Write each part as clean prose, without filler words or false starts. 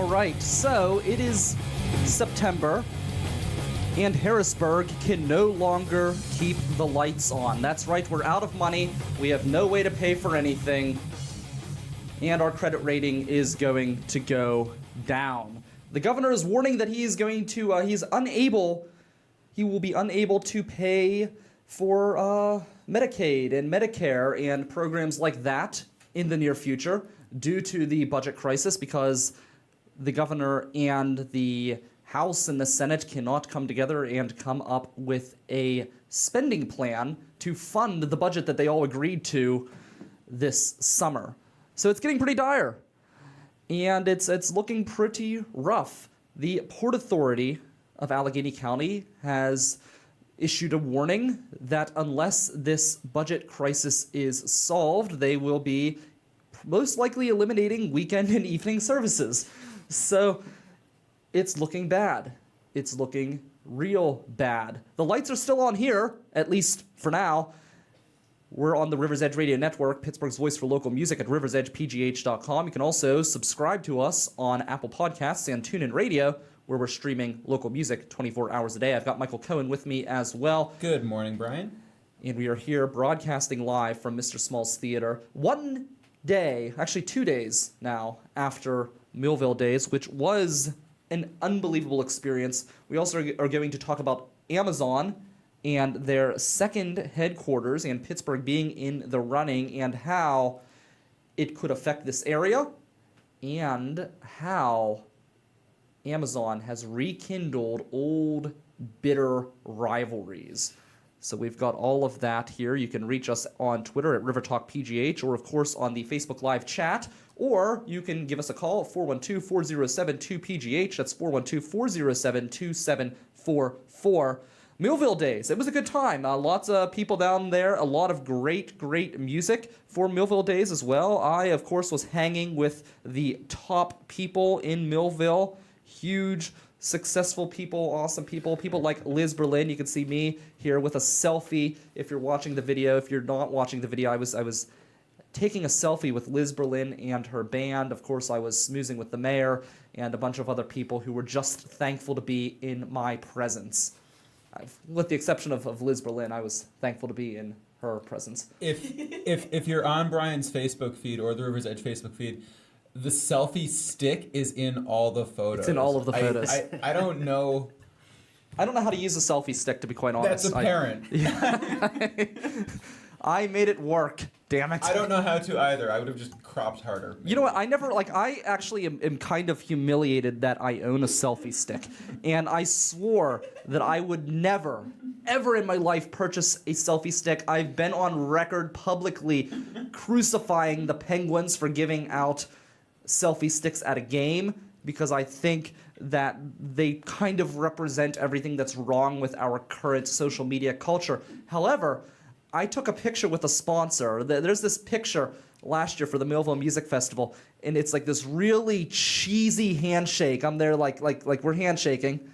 right, so it is September, and Harrisburg can no longer keep the lights on. That's right, we're out of money, we have no way to pay for anything, and our credit rating is going to go down. The governor is warning that he will be unable to pay for Medicaid and Medicare and programs like that in the near future due to the budget crisis, because the governor and the House and the Senate cannot come together and come up with a spending plan to fund the budget that they all agreed to this summer. So it's getting pretty dire, and it's looking pretty rough. The Port Authority of Allegheny County has issued a warning that unless this budget crisis is solved, they will be most likely eliminating weekend and evening services. So it's looking bad. It's looking real bad. The lights are still on here, at least for now. We're on the River's Edge Radio Network, Pittsburgh's voice for local music at riversedgepgh.com. You can also subscribe to us on Apple Podcasts and TuneIn Radio, where we're streaming local music 24 hours a day. I've got Michael Cohen with me as well. Good morning, Brian. And we are here broadcasting live from Mr. Small's Theater. 1 day, actually 2 days now, after Millville Days, which was an unbelievable experience. We also are going to talk about Amazon and their second headquarters and Pittsburgh being in the running and how it could affect this area and how Amazon has rekindled old, bitter rivalries. So we've got all of that here. You can reach us on Twitter at RiverTalkPGH, or of course on the Facebook Live chat, or you can give us a call at 412-407-2PGH. That's 412-407-2744. Millville Days. It was a good time. Lots of people down there. A lot of great music for Millville Days as well. I, of course, was hanging with the top people in Millville. Huge, successful people, awesome people. People like Liz Berlin. You can see me here with a selfie if you're watching the video. If you're not watching the video, I was taking a selfie with Liz Berlin and her band. Of course, I was smoozing with the mayor and a bunch of other people who were just thankful to be in my presence. With the exception of Liz Berlin, I was thankful to be in her presence. If you're on Brian's Facebook feed or the River's Edge Facebook feed, the selfie stick is in all the photos. It's in all of the photos. I don't know. I don't know how to use a selfie stick, to be quite honest. That's apparent. I made it work. Damn it. I don't know how to either. I would have just cropped harder. Maybe. You know what? I actually am kind of humiliated that I own a selfie stick. And I swore that I would never, ever in my life purchase a selfie stick. I've been on record publicly crucifying the Penguins for giving out selfie sticks at a game because I think that they kind of represent everything that's wrong with our current social media culture. However, I took a picture with a sponsor. There's this picture last year for the Millville Music Festival, and it's like this really cheesy handshake. I'm there like we're handshaking,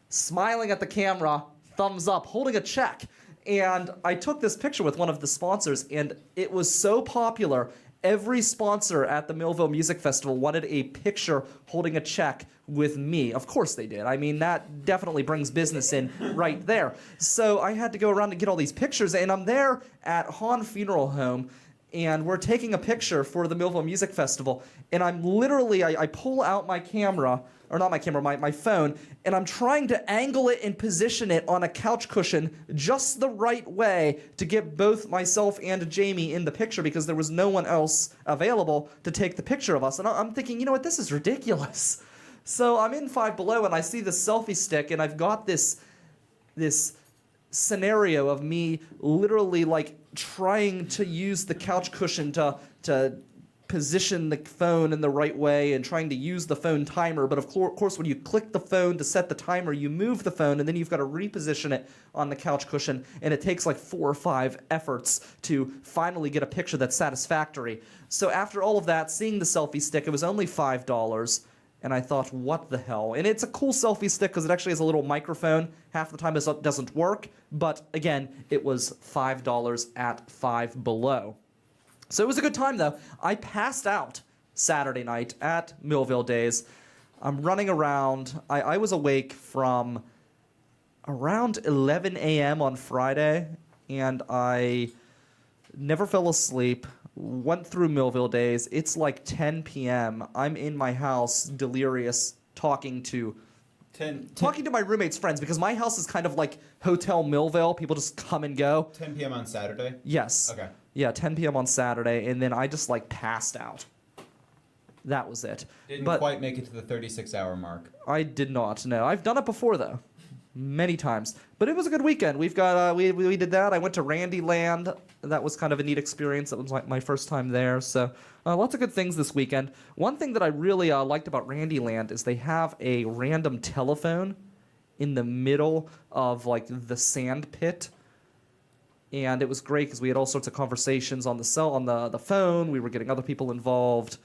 smiling at the camera, thumbs up, holding a check. And I took this picture with one of the sponsors, and it was so popular. Every sponsor at the Millville Music Festival wanted a picture holding a check with me. Of course they did. I mean, that definitely brings business in right there. So I had to go around and get all these pictures, and I'm there at Hahn Funeral Home, and we're taking a picture for the Millville Music Festival, and I'm literally, I pull out my camera, or not my camera, my phone, and I'm trying to angle it and position it on a couch cushion just the right way to get both myself and Jamie in the picture because there was no one else available to take the picture of us. And I'm thinking, you know what, this is ridiculous. So I'm in Five Below, and I see the selfie stick, and I've got this scenario of me literally like trying to use the couch cushion to position the phone in the right way and trying to use the phone timer, but of course when you click the phone to set the timer, you move the phone and then you've got to reposition it on the couch cushion, and it takes like 4 or 5 efforts to finally get a picture that's satisfactory. So after all of that, seeing the selfie stick, it was only $5, and I thought, what the hell? And it's a cool selfie stick because it actually has a little microphone. Half the time it doesn't work, but again, it was $5 at Five Below. So it was a good time, though. I passed out Saturday night at Millville Days. I'm running around. I was awake from around 11 a.m. on Friday, and I never fell asleep. Went through Millville days. It's like 10 p.m. I'm in my house, delirious, talking to my roommates' friends, because my house is kind of like Hotel Millville. People just come and go. 10 p.m. on Saturday? Yes. Okay. Yeah, 10 p.m. on Saturday, and then I just like passed out. That was it. Didn't But quite make it to the 36-hour mark. I did not. No, I've done it before though, many times. But it was a good weekend. We've got we did that. I went to Randy Land. That was kind of a neat experience. That was like my first time there. So lots of good things this weekend. One thing that I really liked about Randy Land is they have a random telephone in the middle of like the sand pit. And it was great because we had all sorts of conversations on the phone. We were getting other people involved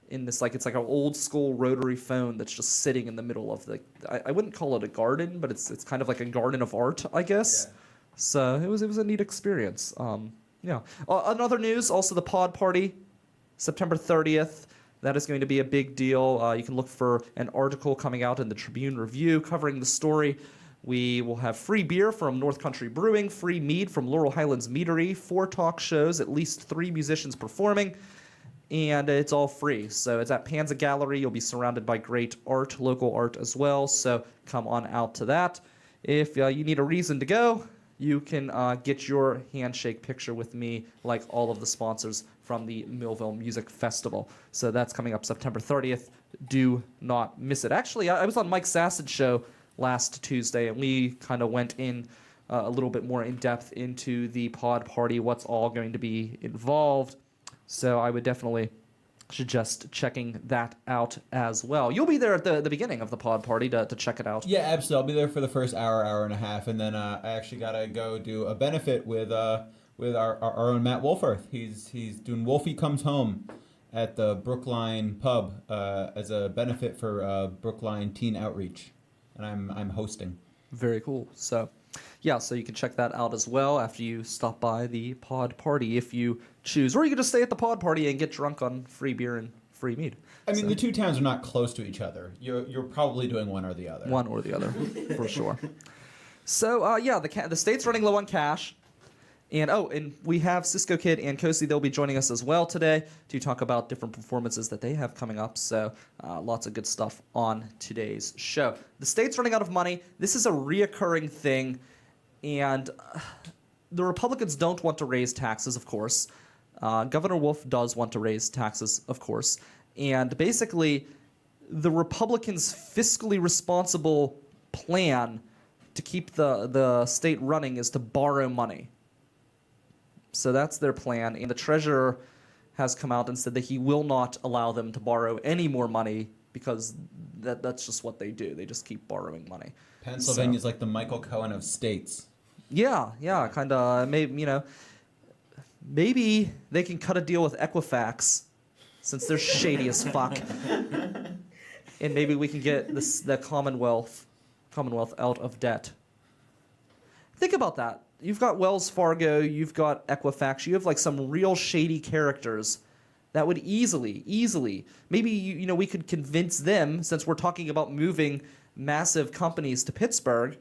in this, like, it's like an old school rotary phone that's just sitting in the middle of the, I wouldn't call it a garden, but it's kind of like a garden of art, I guess. Yeah. So it was a neat experience. Yeah. Another news, also the pod party, September 30th. That is going to be a big deal. You can look for an article coming out in the Tribune Review covering the story. We will have free beer from North Country Brewing, free mead from Laurel Highlands Meadery, 4 talk shows, at least 3 musicians performing, and it's all free. So it's at Panza Gallery. You'll be surrounded by great art, local art as well, so come on out to that. If you need a reason to go, you can get your handshake picture with me, like all of the sponsors from the Millville Music Festival. So that's coming up September 30th. Do not miss it. Actually, I was on Mike Sassid's show last Tuesday, and we kind of went in a little bit more in depth into the pod party, what's all going to be involved. So I would definitely suggest checking that out as well. You'll be there at the beginning of the pod party to check it out. Yeah, absolutely. I'll be there for the first hour and a half, and then I actually gotta go do a benefit with our own Matt Wolforth. He's doing Wolfie Comes Home at the Brookline Pub as a benefit for Brookline Teen Outreach, and I'm hosting. Very cool. So, yeah, so you can check that out as well after you stop by the pod party if you choose. Or you can just stay at the pod party and get drunk on free beer and free mead. I mean, the two towns are not close to each other. You're probably doing one or the other. One or the other, for sure. So, yeah, the state's running low on cash. And we have Cisco Kid and Kosi. They'll be joining us as well today to talk about different performances that they have coming up. So lots of good stuff on today's show. The state's running out of money. This is a reoccurring thing. And the Republicans don't want to raise taxes, of course. Governor Wolf does want to raise taxes, of course. And basically, the Republicans' fiscally responsible plan to keep the state running is to borrow money. So that's their plan, and the treasurer has come out and said that he will not allow them to borrow any more money because that's just what they do. They just keep borrowing money. Pennsylvania's like the Michael Cohen of states. Yeah, kind of. Maybe they can cut a deal with Equifax since they're shady as fuck, and maybe we can get the Commonwealth out of debt. Think about that. You've got Wells Fargo, you've got Equifax, you have like some real shady characters that would easily, maybe we could convince them, since we're talking about moving massive companies to Pittsburgh,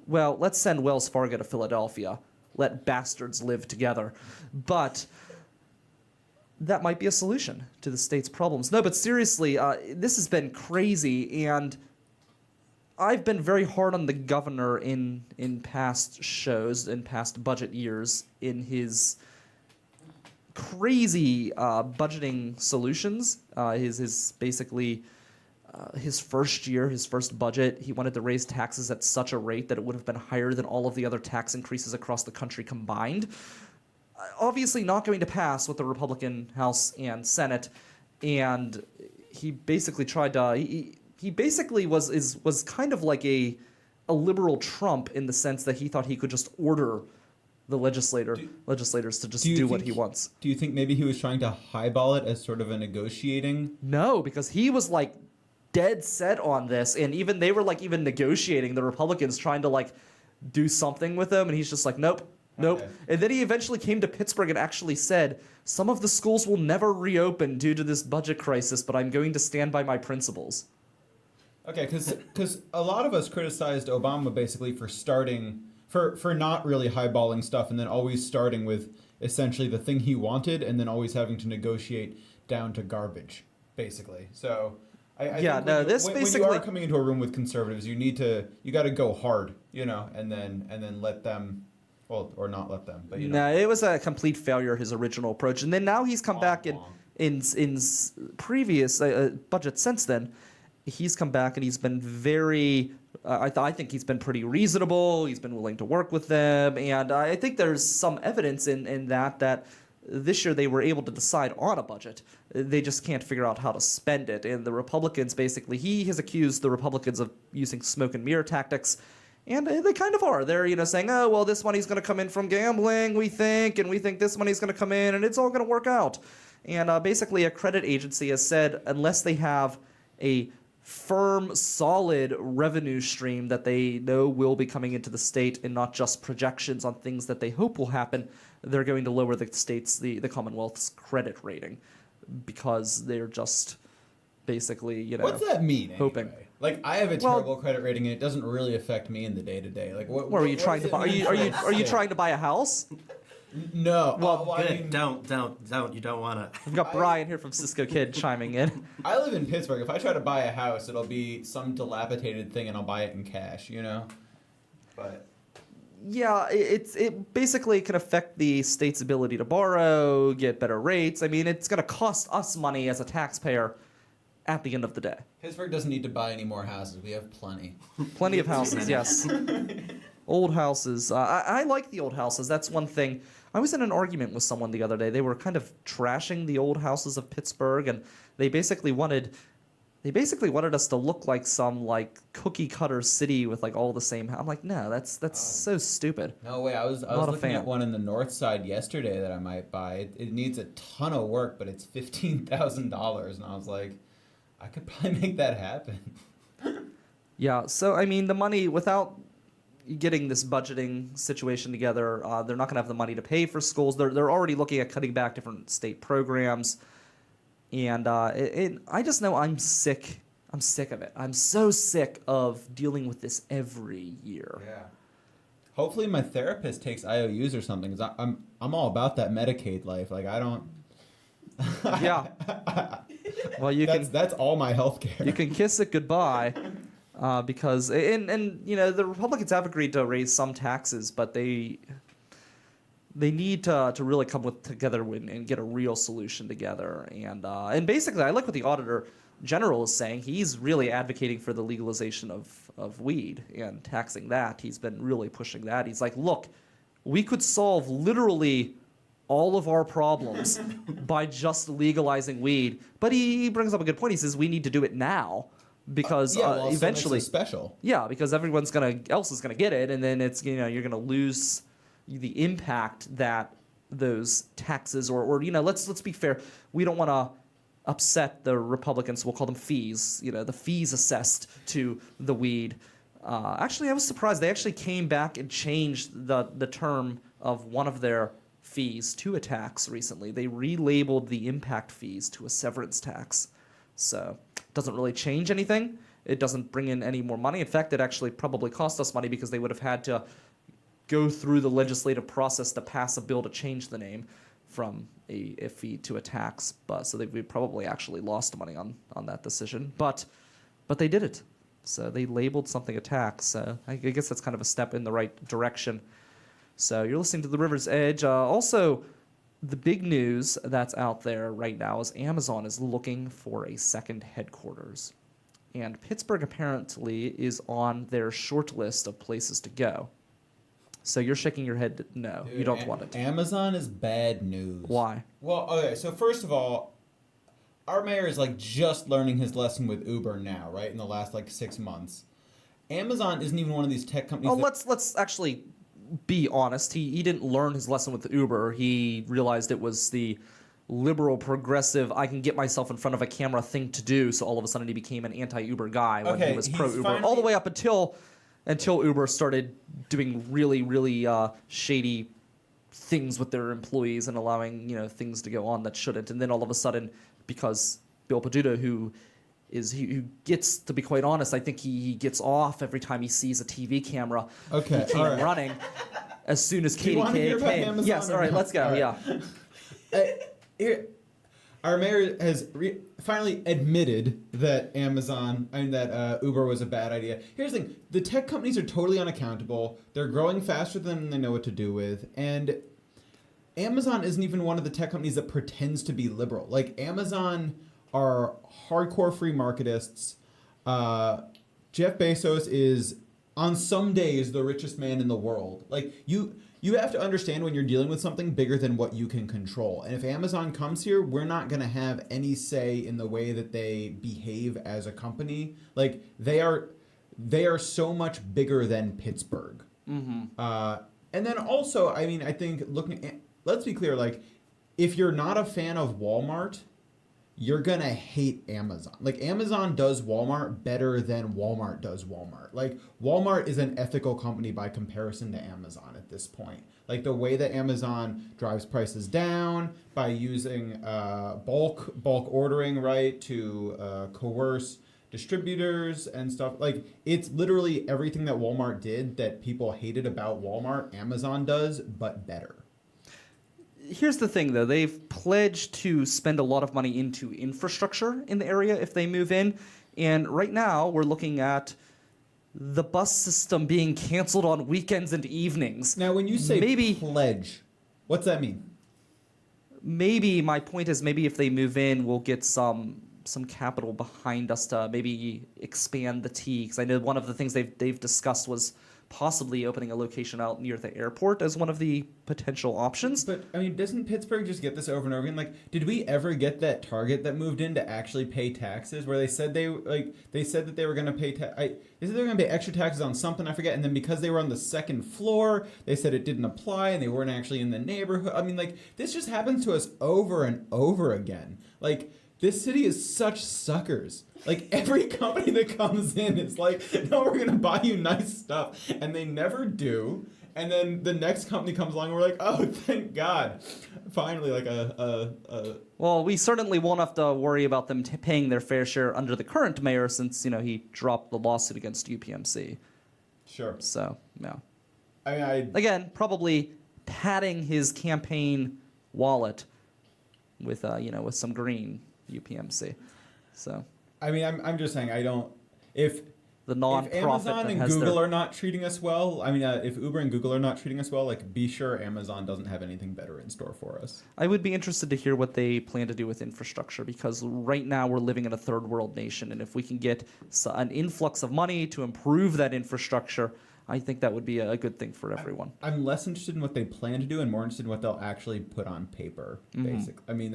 well, let's send Wells Fargo to Philadelphia. Let bastards live together. But that might be a solution to the state's problems. No, but seriously, this has been crazy, and I've been very hard on the governor in past shows, in past budget years, in his crazy budgeting solutions. His first year, his first budget, he wanted to raise taxes at such a rate that it would have been higher than all of the other tax increases across the country combined. Obviously not going to pass with the Republican House and Senate, and he basically tried to... He basically was kind of like a liberal Trump in the sense that he thought he could just order the legislators to just do what he wants. Do you think maybe he was trying to highball it as sort of a negotiating? No, because he was like dead set on this, and even they were like even negotiating, the Republicans trying to like do something with him, and he's just like nope. Okay. And then he eventually came to Pittsburgh and actually said, some of the schools will never reopen due to this budget crisis, but I'm going to stand by my principles. Okay, because a lot of us criticized Obama basically for starting for not really highballing stuff and then always starting with essentially the thing he wanted and then always having to negotiate down to garbage, basically. So I Yeah, think no, when this when basically- you are coming into a room with conservatives, you got to go hard, and then let them, well, or not let them, but No, it was a complete failure, his original approach. And then now he's come back Wrong. in previous budget since then. He's come back and he's been very, I think he's been pretty reasonable. He's been willing to work with them. And I think there's some evidence in that this year they were able to decide on a budget. They just can't figure out how to spend it. And the Republicans, basically, he has accused the Republicans of using smoke and mirror tactics. And they kind of are. They're, saying, oh, well, this money's going to come in from gambling, we think, and we think this money's going to come in, and it's all going to work out. And basically, a credit agency has said unless they have a firm, solid revenue stream that they know will be coming into the state and not just projections on things that they hope will happen, they're going to lower the state's, the Commonwealth's credit rating because they're just basically, What's that mean? Anyway? hoping. Like, I have a terrible credit rating, and it doesn't really affect me in the day to day. Like, what are you trying to buy? Are you Yeah. trying to buy a house? No. Well, I Good. mean, Don't. You don't want to. We've got Brian here from Cisco Kid chiming in. I live in Pittsburgh. If I try to buy a house, it'll be some dilapidated thing, and I'll buy it in cash. But Yeah, it basically can affect the state's ability to borrow, get better rates. I mean, it's going to cost us money as a taxpayer at the end of the day. Pittsburgh doesn't need to buy any more houses. We have plenty. Plenty of houses, yes. Old houses. I like the old houses. That's one thing. I was in an argument with someone the other day. They were kind of trashing the old houses of Pittsburgh, and they basically wanted us to look like some cookie cutter city with all the same house. I'm like, no, that's so stupid. No way. I was Not a looking fan. at one in the north side yesterday that I might buy. It needs a ton of work, but it's $15,000, and I was like, I could probably make that happen. Yeah, so I mean, the money, without getting this budgeting situation together, they're not going to have the money to pay for schools. They're already looking at cutting back different state programs, and I just know I'm sick. I'm sick of it. I'm so sick of dealing with this every year. Yeah. Hopefully, my therapist takes IOUs or something. Cause I'm all about that Medicaid life. Like, I don't. Yeah. Well, That's all my health care. you can kiss it goodbye. Because the Republicans have agreed to raise some taxes, but they need to really come together and get a real solution together. And basically, I like what the Auditor General is saying. He's really advocating for the legalization of weed and taxing that. He's been really pushing that. He's like, look, we could solve literally all of our problems by just legalizing weed. But he brings up a good point. He says we need to do it now. Because well, so eventually, makes it special. Yeah, because everyone's else is gonna get it, and then it's you're gonna lose the impact that those taxes or let's be fair, we don't want to upset the Republicans. We'll call them fees. The fees assessed to the weed. Actually, I was surprised they actually came back and changed the term of one of their fees to a tax recently. They relabeled the impact fees to a severance tax. So it doesn't really change anything. It doesn't bring in any more money. In fact, it actually probably cost us money because they would have had to go through the legislative process to pass a bill to change the name from a fee to a tax. So we probably actually lost money on that decision. But they did it. So they labeled something a tax. So I guess that's kind of a step in the right direction. So you're listening to The River's Edge. Also, the big news that's out there right now is Amazon is looking for a second headquarters. And Pittsburgh apparently is on their short list of places to go. So you're shaking your head, no, Dude, you don't want it. Amazon is bad news. Why? Well, okay, so first of all, our mayor is just learning his lesson with Uber now, right? In the last 6 months. Amazon isn't even one of these tech companies. Oh, let's actually be honest. He didn't learn his lesson with Uber. He realized it was the liberal, progressive, I can get myself in front of a camera thing to do. So all of a sudden he became an anti-Uber guy when he was pro-Uber. All the way up until Uber started doing really, really shady things with their employees and allowing things to go on that shouldn't. And then all of a sudden, because Bill Peduto, who is he gets, to be quite honest, I think he gets off every time he sees a TV camera. Okay, He came all right. running as soon as Do you wanna hear KDK about came. Amazon Yes, or all right, not? let's go. All right. Yeah. Here, our mayor has finally admitted that that Uber was a bad idea. Here's the thing: the tech companies are totally unaccountable. They're growing faster than they know what to do with, and Amazon isn't even one of the tech companies that pretends to be liberal. Like Amazon are hardcore free marketists. Jeff Bezos is on some days the richest man in the world. Like you have to understand when you're dealing with something bigger than what you can control. And if Amazon comes here, we're not going to have any say in the way that they behave as a company. Like they are so much bigger than Pittsburgh. Mm-hmm. And then also, I mean, I think let's be clear, like if you're not a fan of Walmart, you're going to hate Amazon. Like Amazon does Walmart better than Walmart does Walmart. Like Walmart is an ethical company by comparison to Amazon at this point. Like the way that Amazon drives prices down by using bulk ordering, right, to coerce distributors and stuff. Like it's literally everything that Walmart did that people hated about Walmart, Amazon does, but better. Here's the thing, though. They've pledged to spend a lot of money into infrastructure in the area if they move in. And right now, we're looking at the bus system being canceled on weekends and evenings. Now, when you say pledge, what's that mean? Maybe, my point is, maybe if they move in, we'll get some capital behind us to maybe expand the T. Because I know one of the things they've discussed was possibly opening a location out near the airport as one of the potential options. But I mean, doesn't Pittsburgh just get this over and over again? Like, did we ever get that Target that moved in to actually pay taxes? Where they said that they were going to pay they said they were going to pay extra taxes on something, I forget. And then because they were on the second floor, they said it didn't apply and they weren't actually in the neighborhood. I mean, like this just happens to us over and over again. Like this city is such suckers. Like every company that comes in is like, no, we're gonna buy you nice stuff, and they never do. And then the next company comes along, and we're like, oh, thank God, finally, like Well, we certainly won't have to worry about them paying their fair share under the current mayor, since he dropped the lawsuit against UPMC. Sure. So yeah. I mean, again, probably padding his campaign wallet with with some green UPMC. So. I mean, I'm just saying, if nonprofit Amazon that and has Google their... are not treating us well, I mean, if Uber and Google are not treating us well, like, be sure Amazon doesn't have anything better in store for us. I would be interested to hear what they plan to do with infrastructure, because right now we're living in a third world nation, and if we can get an influx of money to improve that infrastructure, I think that would be a good thing for everyone. I'm less interested in what they plan to do and more interested in what they'll actually put on paper, basically. I mean,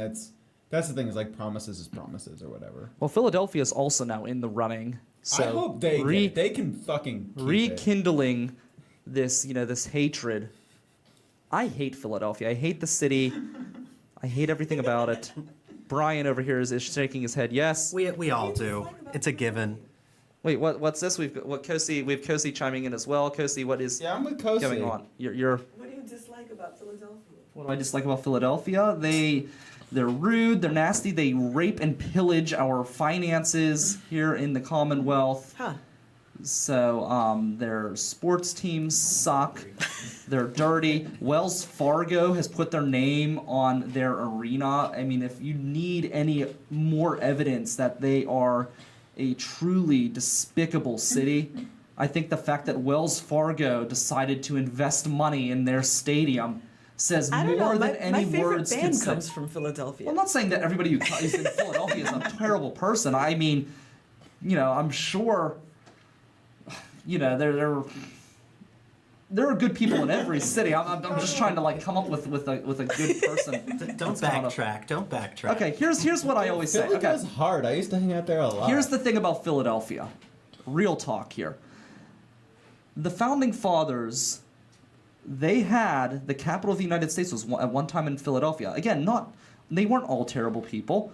that's the thing, is like promises is promises or whatever. Well, Philadelphia is also now in the running. So I hope they can fucking keep rekindling this, this hatred. I hate Philadelphia. I hate the city. I hate everything about it. Brian over here is shaking his head. Yes. We all do. It's a given. Wait, what's this? We have Kosi chiming in as well. Kosi, what is I'm with Kosi. going on? You're What do you dislike about Philadelphia? What do I dislike about Philadelphia? They're rude, they're nasty, they rape and pillage our finances here in the Commonwealth. Huh. So, their sports teams suck. They're dirty. Wells Fargo has put their name on their arena. I mean, if you need any more evidence that they are a truly despicable city, I think the fact that Wells Fargo decided to invest money in their stadium says more than any words my favorite can band say. comes from Philadelphia. Well, I'm not saying that everybody who is in Philadelphia is a terrible person. I mean, I'm sure, there are good people in every city. I'm just trying to come up with a good person. Don't backtrack. Don't backtrack. Okay, here's what I always say. Philly Okay, goes hard. I used to hang out there a lot. here's the thing about Philadelphia. Real talk here. The founding fathers, they had the capital of the United States was at one time in Philadelphia. Again, they weren't all terrible people,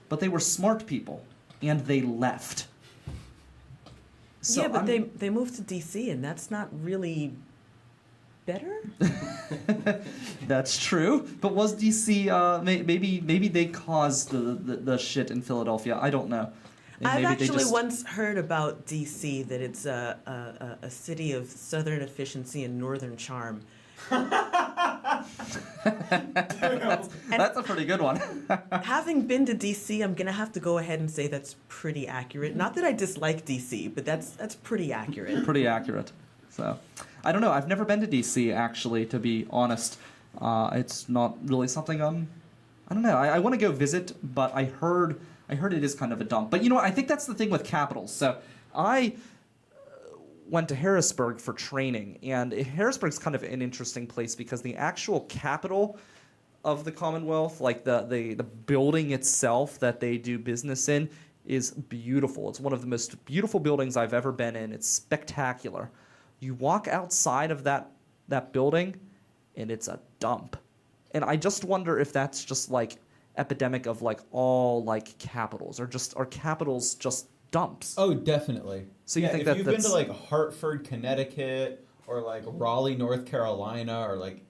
but they were smart people, and they left. So yeah, but they moved to D.C. and that's not really better. That's true. But was D.C. Maybe they caused the shit in Philadelphia? I don't know. And I've maybe they actually just- once heard about DC, that it's a city of southern efficiency and northern charm. That's a pretty good one. Having been to DC, I'm gonna have to go ahead and say that's pretty accurate. Not that I dislike DC, but that's pretty accurate. Pretty accurate. So, I don't know. I've never been to DC, actually, to be honest. It's not really something I don't know. I want to go visit, but I heard it is kind of a dump. But you know what? I think that's the thing with capitals. So I went to Harrisburg for training, and Harrisburg's kind of an interesting place because the actual capital of the Commonwealth, like the building itself that they do business in, is beautiful. It's one of the most beautiful buildings I've ever been in. It's spectacular. You walk outside of that building, and it's a dump. And I just wonder if that's just like epidemic of like all like capitals, or are capitals just dumps? Oh, definitely. So you think if that you've been to that's- like Hartford, Connecticut, or like Raleigh, North Carolina, or like,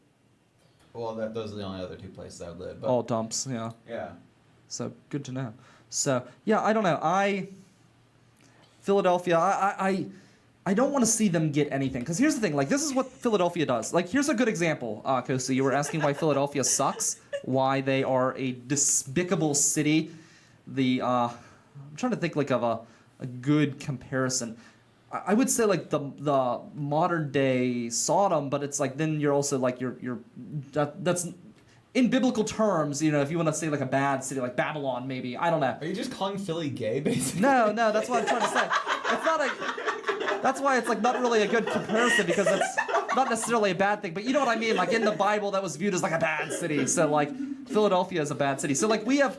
well, those are the only other two places I would live. But All dumps, yeah. yeah. So good to know. So yeah, I don't know. Philadelphia, I don't want to see them get anything, because here's the thing. Like, this is what Philadelphia does. Like, here's a good example, Kosi. You were asking why Philadelphia sucks, why they are a despicable city. I'm trying to think like of a good comparison. I would say like the modern day Sodom, but it's like then you're also like that's in biblical terms, you know, if you want to say like a bad city like Babylon, maybe, I don't know. Are you just calling Philly gay, basically? No, that's what I'm trying to say. It's not that's why it's like not really a good comparison, because it's not necessarily a bad thing, but you know what I mean? Like in the Bible, that was viewed as like a bad city. So like Philadelphia is a bad city. So like we have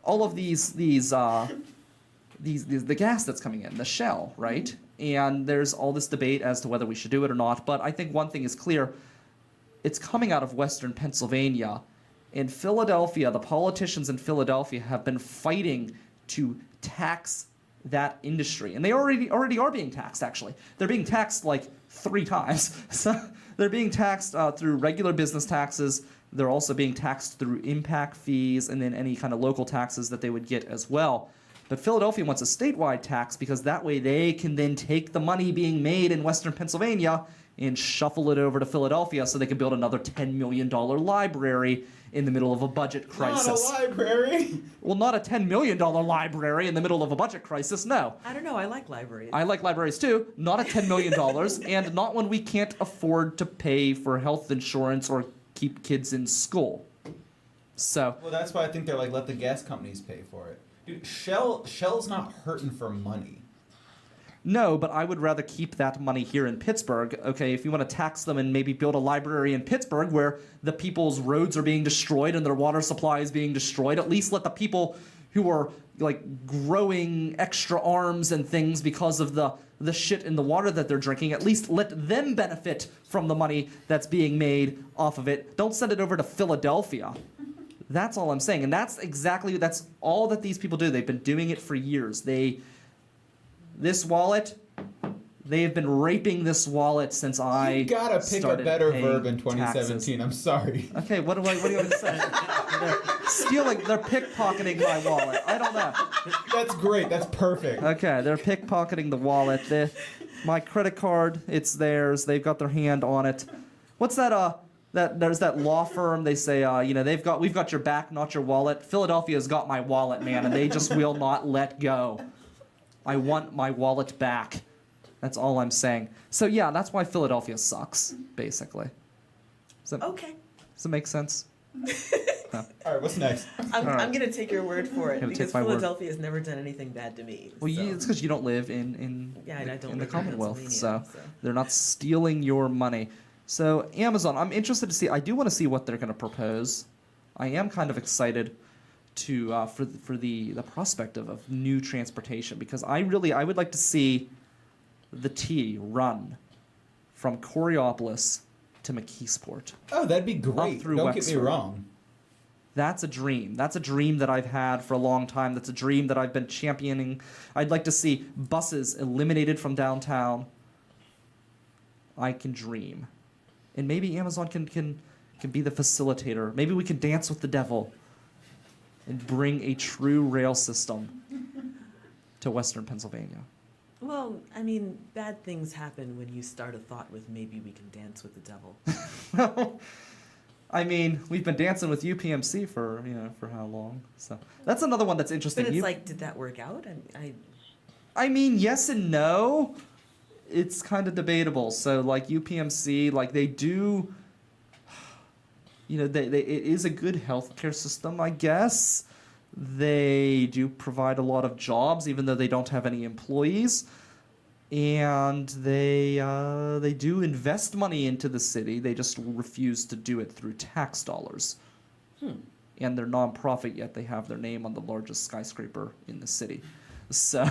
all of these the gas that's coming in, the Shell, right? And there's all this debate as to whether we should do it or not. But I think one thing is clear. It's coming out of Western Pennsylvania. In Philadelphia, the politicians in Philadelphia have been fighting to tax that industry. And they already are being taxed, actually. They're being taxed like 3 times. So they're being taxed through regular business taxes. They're also being taxed through impact fees and then any kind of local taxes that they would get as well. But Philadelphia wants a statewide tax because that way they can then take the money being made in Western Pennsylvania and shuffle it over to Philadelphia so they can build another $10 million library in the middle of a budget crisis. Not a library. Well, not a $10 million library in the middle of a budget crisis, no. I don't know. I like libraries. I like libraries too, not at $10 million, and not when we can't afford to pay for health insurance or keep kids in school. So, Well, that's why I think they're like, let the gas companies pay for it. Dude, Shell's not hurting for money. no, but I would rather keep that money here in Pittsburgh. Okay, if you want to tax them and maybe build a library in Pittsburgh where the people's roads are being destroyed and their water supply is being destroyed, at least let the people who are like growing extra arms and things because of the shit in the water that they're drinking, at least let them benefit from the money that's being made off of it. Don't send it over to Philadelphia. That's all I'm saying. And that's all that these people do. They've been doing it for years. This wallet, they have been raping this wallet since I You gotta pick a started better paying verb in 2017. taxes. I'm sorry. Okay, what do you want me to say? They're pickpocketing my wallet. I don't know. That's great. That's perfect. Okay, they're pickpocketing the wallet. My credit card, it's theirs. They've got their hand on it. What's that? There's that law firm. They say, we've got your back, not your wallet. Philadelphia's got my wallet, man, and they just will not let go. I want my wallet back. That's all I'm saying. So yeah, that's why Philadelphia sucks, basically. Okay. Does it make sense? All right, what's next? I'm All right. going to take your word for it, Gonna because take my word. Philadelphia has never done anything bad to me. Well, so. it's because you don't live in Yeah, and I don't in the live in Commonwealth, so Pennsylvania, so. they're not stealing your money. So Amazon, I'm interested to see. I do want to see what they're going to propose. I am kind of excited to for the prospect of new transportation, because I would like to see the T run from Coriopolis to McKeesport. Oh, that'd be great. through Don't get me Wexford. wrong. That's a dream. That's a dream that I've had for a long time. That's a dream that I've been championing. I'd like to see buses eliminated from downtown. I can dream. And maybe Amazon can be the facilitator. Maybe we can dance with the devil and bring a true rail system to Western Pennsylvania. Well, I mean, bad things happen when you start a thought with maybe we can dance with the devil. Well, I mean, we've been dancing with UPMC for for how long? So that's another one that's interesting. But it's like, did that work out? I mean, yes and no. It's kind of debatable. So like UPMC, like they do, it is a good healthcare system, I guess. They do provide a lot of jobs, even though they don't have any employees. And they do invest money into the city. They just refuse to do it through tax dollars. And they're nonprofit, yet they have their name on the largest skyscraper in the city. So,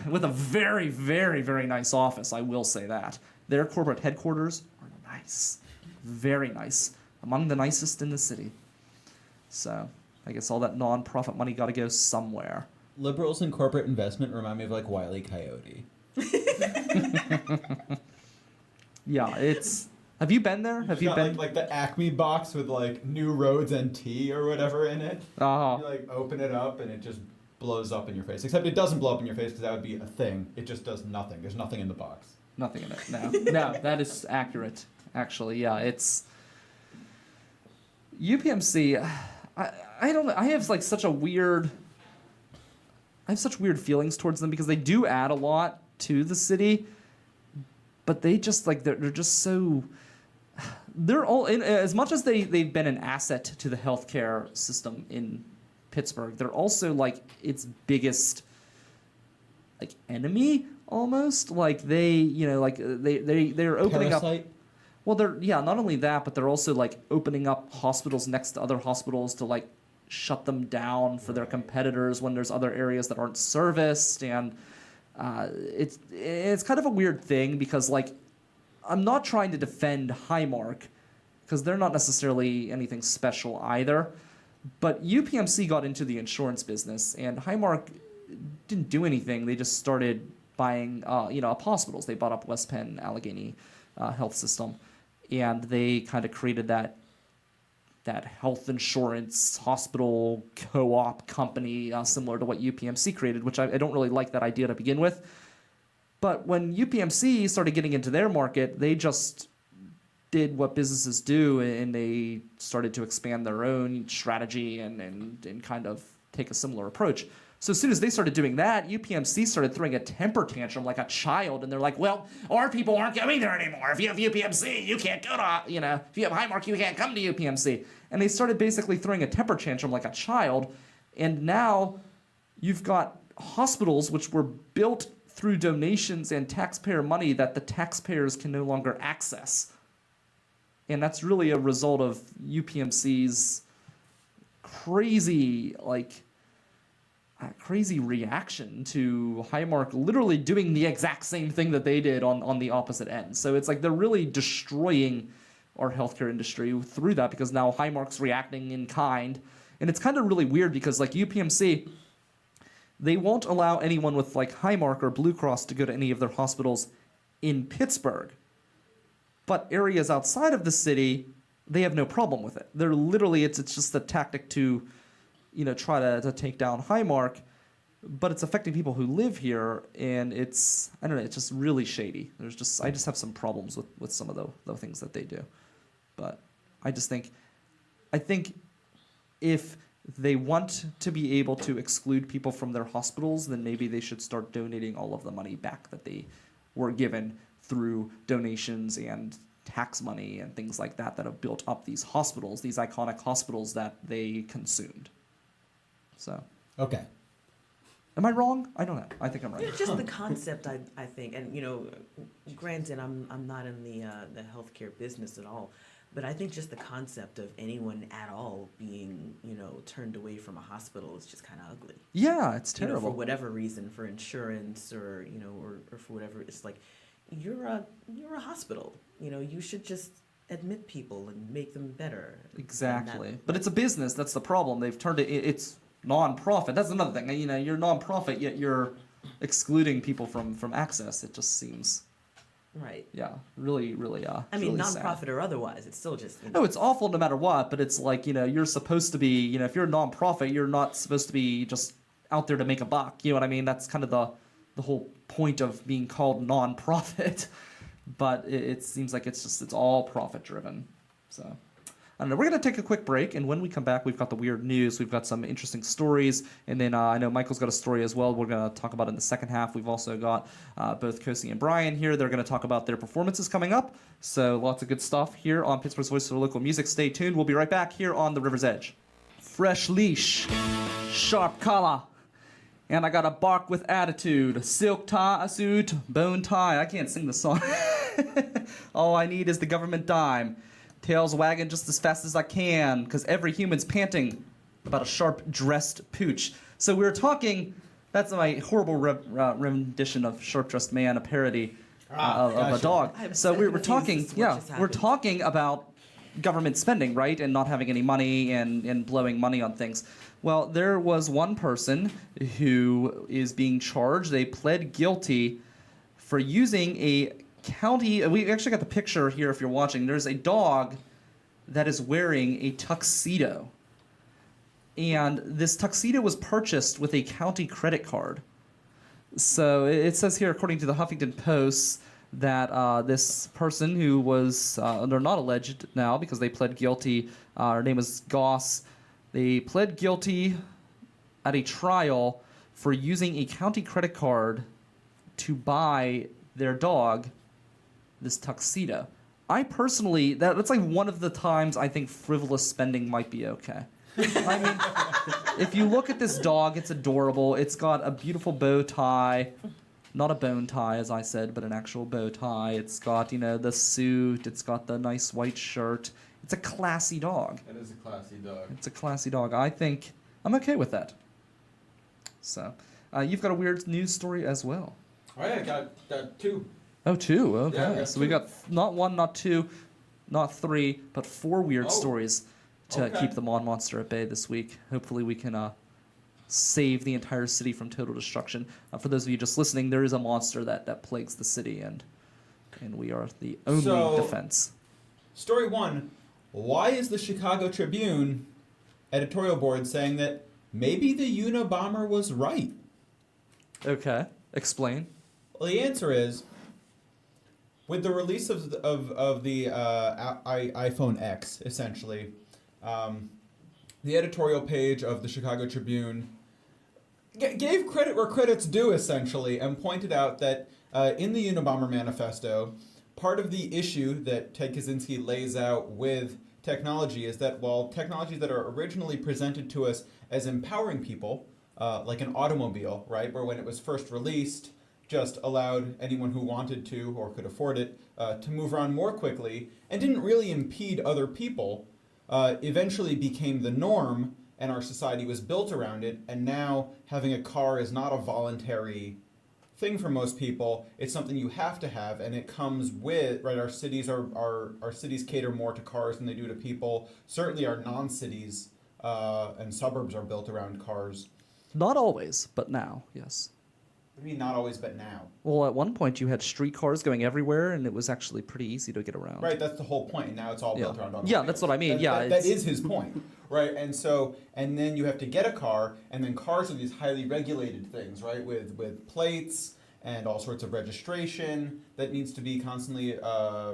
with a very, very, very nice office, I will say that. Their corporate headquarters are nice. Very nice. Among the nicest in the city. So, I guess all that nonprofit money got to go somewhere. Liberals in corporate investment remind me of like Wile E. Coyote. Yeah, it's... Have you been there? Have you got, been... like the Acme box with like new roads and tea or whatever in it. Uh-huh. You like open it up and it just blows up in your face. Except it doesn't blow up in your face because that would be a thing. It just does nothing. There's nothing in the box. Nothing in it, no. No, that is accurate, actually. Yeah, it's... UPMC, I don't know. I have like such a weird... I have such weird feelings towards them because they do add a lot to the city, but they just like they're just so they're all in, as much as they've been an asset to the healthcare system in Pittsburgh, they're also like its biggest like enemy almost. Like they're opening Parasite? up. Well, they're not only that, but they're also like opening up hospitals next to other hospitals to like shut them down for their competitors when there's other areas that aren't serviced. And it's kind of a weird thing because like I'm not trying to defend Highmark because they're not necessarily anything special either, but UPMC got into the insurance business and Highmark didn't do anything. They just started buying up hospitals. They bought up West Penn Allegheny Health System, and they kind of created that health insurance hospital co-op company similar to what UPMC created, which I don't really like that idea to begin with. But when UPMC started getting into their market, they just did what businesses do, and they started to expand their own strategy and kind of take a similar approach. So as soon as they started doing that, UPMC started throwing a temper tantrum like a child, and they're like, well, our people aren't coming there anymore. If you have UPMC, you can't go to, if you have Highmark, you can't come to UPMC. And they started basically throwing a temper tantrum like a child, and now you've got hospitals which were built through donations and taxpayer money that the taxpayers can no longer access. And that's really a result of UPMC's crazy reaction to Highmark literally doing the exact same thing that they did on the opposite end. So it's like they're really destroying our healthcare industry through that because now Highmark's reacting in kind. And it's kind of really weird because like UPMC, they won't allow anyone with like Highmark or Blue Cross to go to any of their hospitals in Pittsburgh. But areas outside of the city, they have no problem with it. They're literally, it's just a tactic to try to take down Highmark, but it's affecting people who live here, and it's just really shady. I just have some problems with some of the things that they do. But I think if they want to be able to exclude people from their hospitals, then maybe they should start donating all of the money back that they were given through donations and tax money and things like that have built up these hospitals, these iconic hospitals that they consumed. So. Okay. Am I wrong? I don't know. I think I'm right. Just the concept, I think, and granted, I'm not in the healthcare business at all, but I think just the concept of anyone at all being turned away from a hospital is just kind of ugly. Yeah, it's terrible. For whatever reason, for insurance or or for whatever, it's like you're a hospital. You should just admit people and make them better. Exactly. But it's a business. That's the problem. They've turned it's non-profit. That's another thing. You're non-profit, yet you're excluding people from access. It just seems right. Yeah, really, really. I mean, really non-profit sad. or otherwise, it's still just. No, it's awful no matter what. But it's like you're supposed to be. If you're a non-profit, you're not supposed to be just out there to make a buck. You know what I mean? That's kind of the whole point of being called non-profit. But it seems like it's all profit driven. So I don't know. We're going to take a quick break, and when we come back, we've got the weird news. We've got some interesting stories, and then I know Michael's got a story as well we're going to talk about in the second half. We've also got both Kosi and Brian here. They're going to talk about their performances coming up. So lots of good stuff here on Pittsburgh's Voice for Local Music. Stay tuned. We'll be right back here on the River's Edge. Fresh leash, sharp collar, and I got a bark with attitude. Silk tie suit, bone tie. I can't sing the song. All I need is the government dime. Tails wagging just as fast as I can, because every human's panting about a sharp-dressed pooch. So we were talking, that's my horrible rendition of Sharp-Dressed Man, a parody of a dog. So we were talking, we're talking about government spending, right, and not having any money and blowing money on things. Well, there was one person who is being charged. They pled guilty for using a county. We actually got the picture here if you're watching. There's a dog that is wearing a tuxedo. And this tuxedo was purchased with a county credit card. So it says here, according to the Huffington Post, that this person who was, they're not alleged now because they pled guilty, her name is Goss. They pled guilty at a trial for using a county credit card to buy their dog this tuxedo. I personally, that's like one of the times I think frivolous spending might be okay. I mean, if you look at this dog, it's adorable. It's got a beautiful bow tie. Not a bone tie, as I said, but an actual bow tie. It's got, the suit. It's got the nice white shirt. It's a classy dog. It is a classy dog. It's a classy dog. I think I'm okay with that. So, you've got a weird news story as well. Oh yeah, I got two. Oh, two. Okay. Yeah, So we got not one, not two, not three, but four weird stories to keep the Mon Monster at bay this week. Hopefully we can save the entire city from total destruction. For those of you just listening, there is a monster that plagues the city, and we are the only defense. Story one, why is the Chicago Tribune editorial board saying that maybe the Unabomber was right? Okay. Explain. Well, the answer is, with the release of the iPhone X, essentially, the editorial page of the Chicago Tribune gave credit where credit's due, essentially, and pointed out that in the Unabomber Manifesto, part of the issue that Ted Kaczynski lays out with technology is that while technologies that are originally presented to us as empowering people, like an automobile, right, where when it was first released, just allowed anyone who wanted to or could afford it to move around more quickly and didn't really impede other people, eventually became the norm, and our society was built around it. And now having a car is not a voluntary thing for most people. It's something you have to have, and it comes with, right, our cities our cities cater more to cars than they do to people. Certainly our non-cities and suburbs are built around cars. Not always, but now, yes. What do you mean not always, but now? Well, at one point you had streetcars going everywhere, and it was actually pretty easy to get around. Right, that's the whole point. And now it's all built around automobiles. Yeah, that's what I mean. That is his point, right? And then you have to get a car, and then cars are these highly regulated things, right? With plates and all sorts of registration that needs to be constantly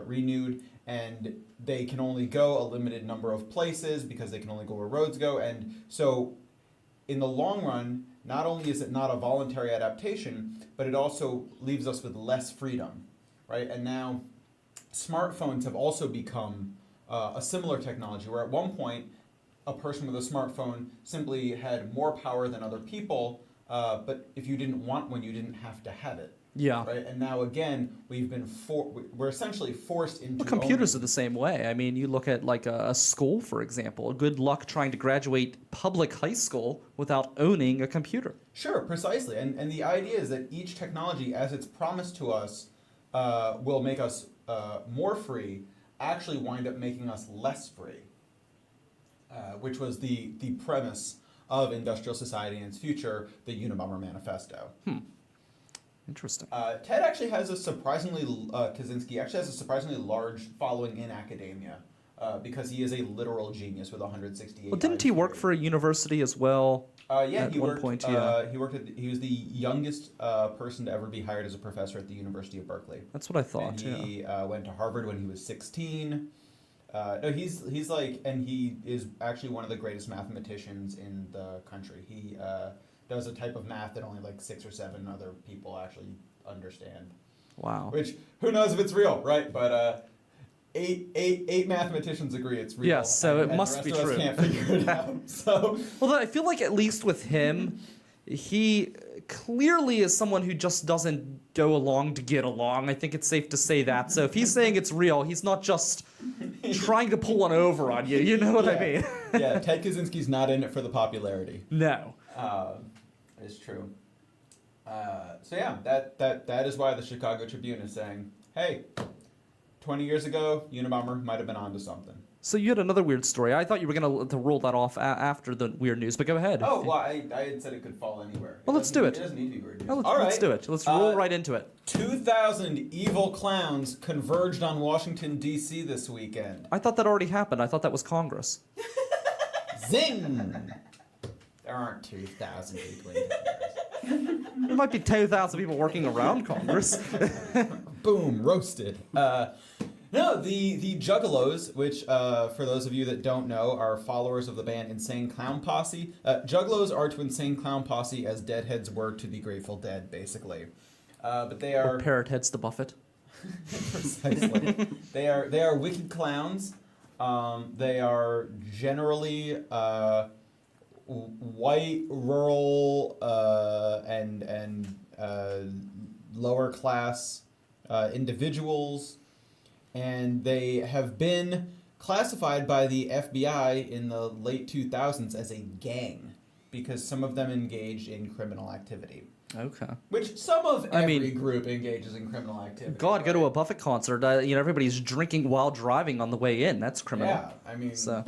renewed, and they can only go a limited number of places because they can only go where roads go, and so in the long run, not only is it not a voluntary adaptation, but it also leaves us with less freedom, right? And now smartphones have also become a similar technology where at one point a person with a smartphone simply had more power than other people, but if you didn't want one, you didn't have to have it. Yeah. Right. And now again, we're essentially forced into. Well, computers are the same way. I mean, you look at like a school, for example. Good luck trying to graduate public high school without owning a computer. Sure, precisely. And the idea is that each technology, as it's promised to us, will make us more free, actually wind up making us less free, which was the premise of industrial society and its future, the Unabomber Manifesto. Interesting. Ted actually has a surprisingly, Kaczynski actually has a surprisingly large following in academia because he is a literal genius with 168. Well, didn't he work for a university as well? Yeah, At he one worked. point, yeah. He was the youngest person to ever be hired as a professor at the University of Berkeley. That's what I thought. And he went to Harvard when he was 16. No, he's like, and he is actually one of the greatest mathematicians in the country. He does a type of math that only like 6 or 7 other people actually understand. Wow. Which, who knows if it's real, right? But eight mathematicians agree it's real. Yes, so it and must the be rest of true. us can't figure it out. So Although I feel like at least with him, he clearly is someone who just doesn't go along to get along. I think it's safe to say that. So if he's saying it's real, he's not just trying to pull one over on you. You know what I mean? Yeah, Ted Kaczynski's not in it for the popularity. No. It's true. So yeah, that is why the Chicago Tribune is saying, hey, 20 years ago, Unabomber might have been onto something. So you had another weird story. I thought you were going to roll that off after the weird news, but go ahead. Oh, well, I had said it could fall anywhere. Well, let's do it. It doesn't need to be weird news. Well, All right. let's do it. Let's roll right into it. 2,000 evil clowns converged on Washington, D.C. this weekend. I thought that already happened. I thought that was Congress. Zing! There aren't 2,000 people in Congress. There might be 2,000 people working around Congress. Boom, roasted. No, the Juggalos, which for those of you that don't know, are followers of the band Insane Clown Posse. Juggalos are to Insane Clown Posse as Deadheads were to the Grateful Dead, basically. But they are Or parrot heads to Buffett. precisely. They are wicked clowns. They are generally white, rural, and lower class individuals. And they have been classified by the FBI in the late 2000s as a gang because some of them engaged in criminal activity. Okay. Which some of every group engages in criminal activity. God, go to right? a Buffett concert. Everybody's drinking while driving on the way in. That's criminal. Yeah, I mean, So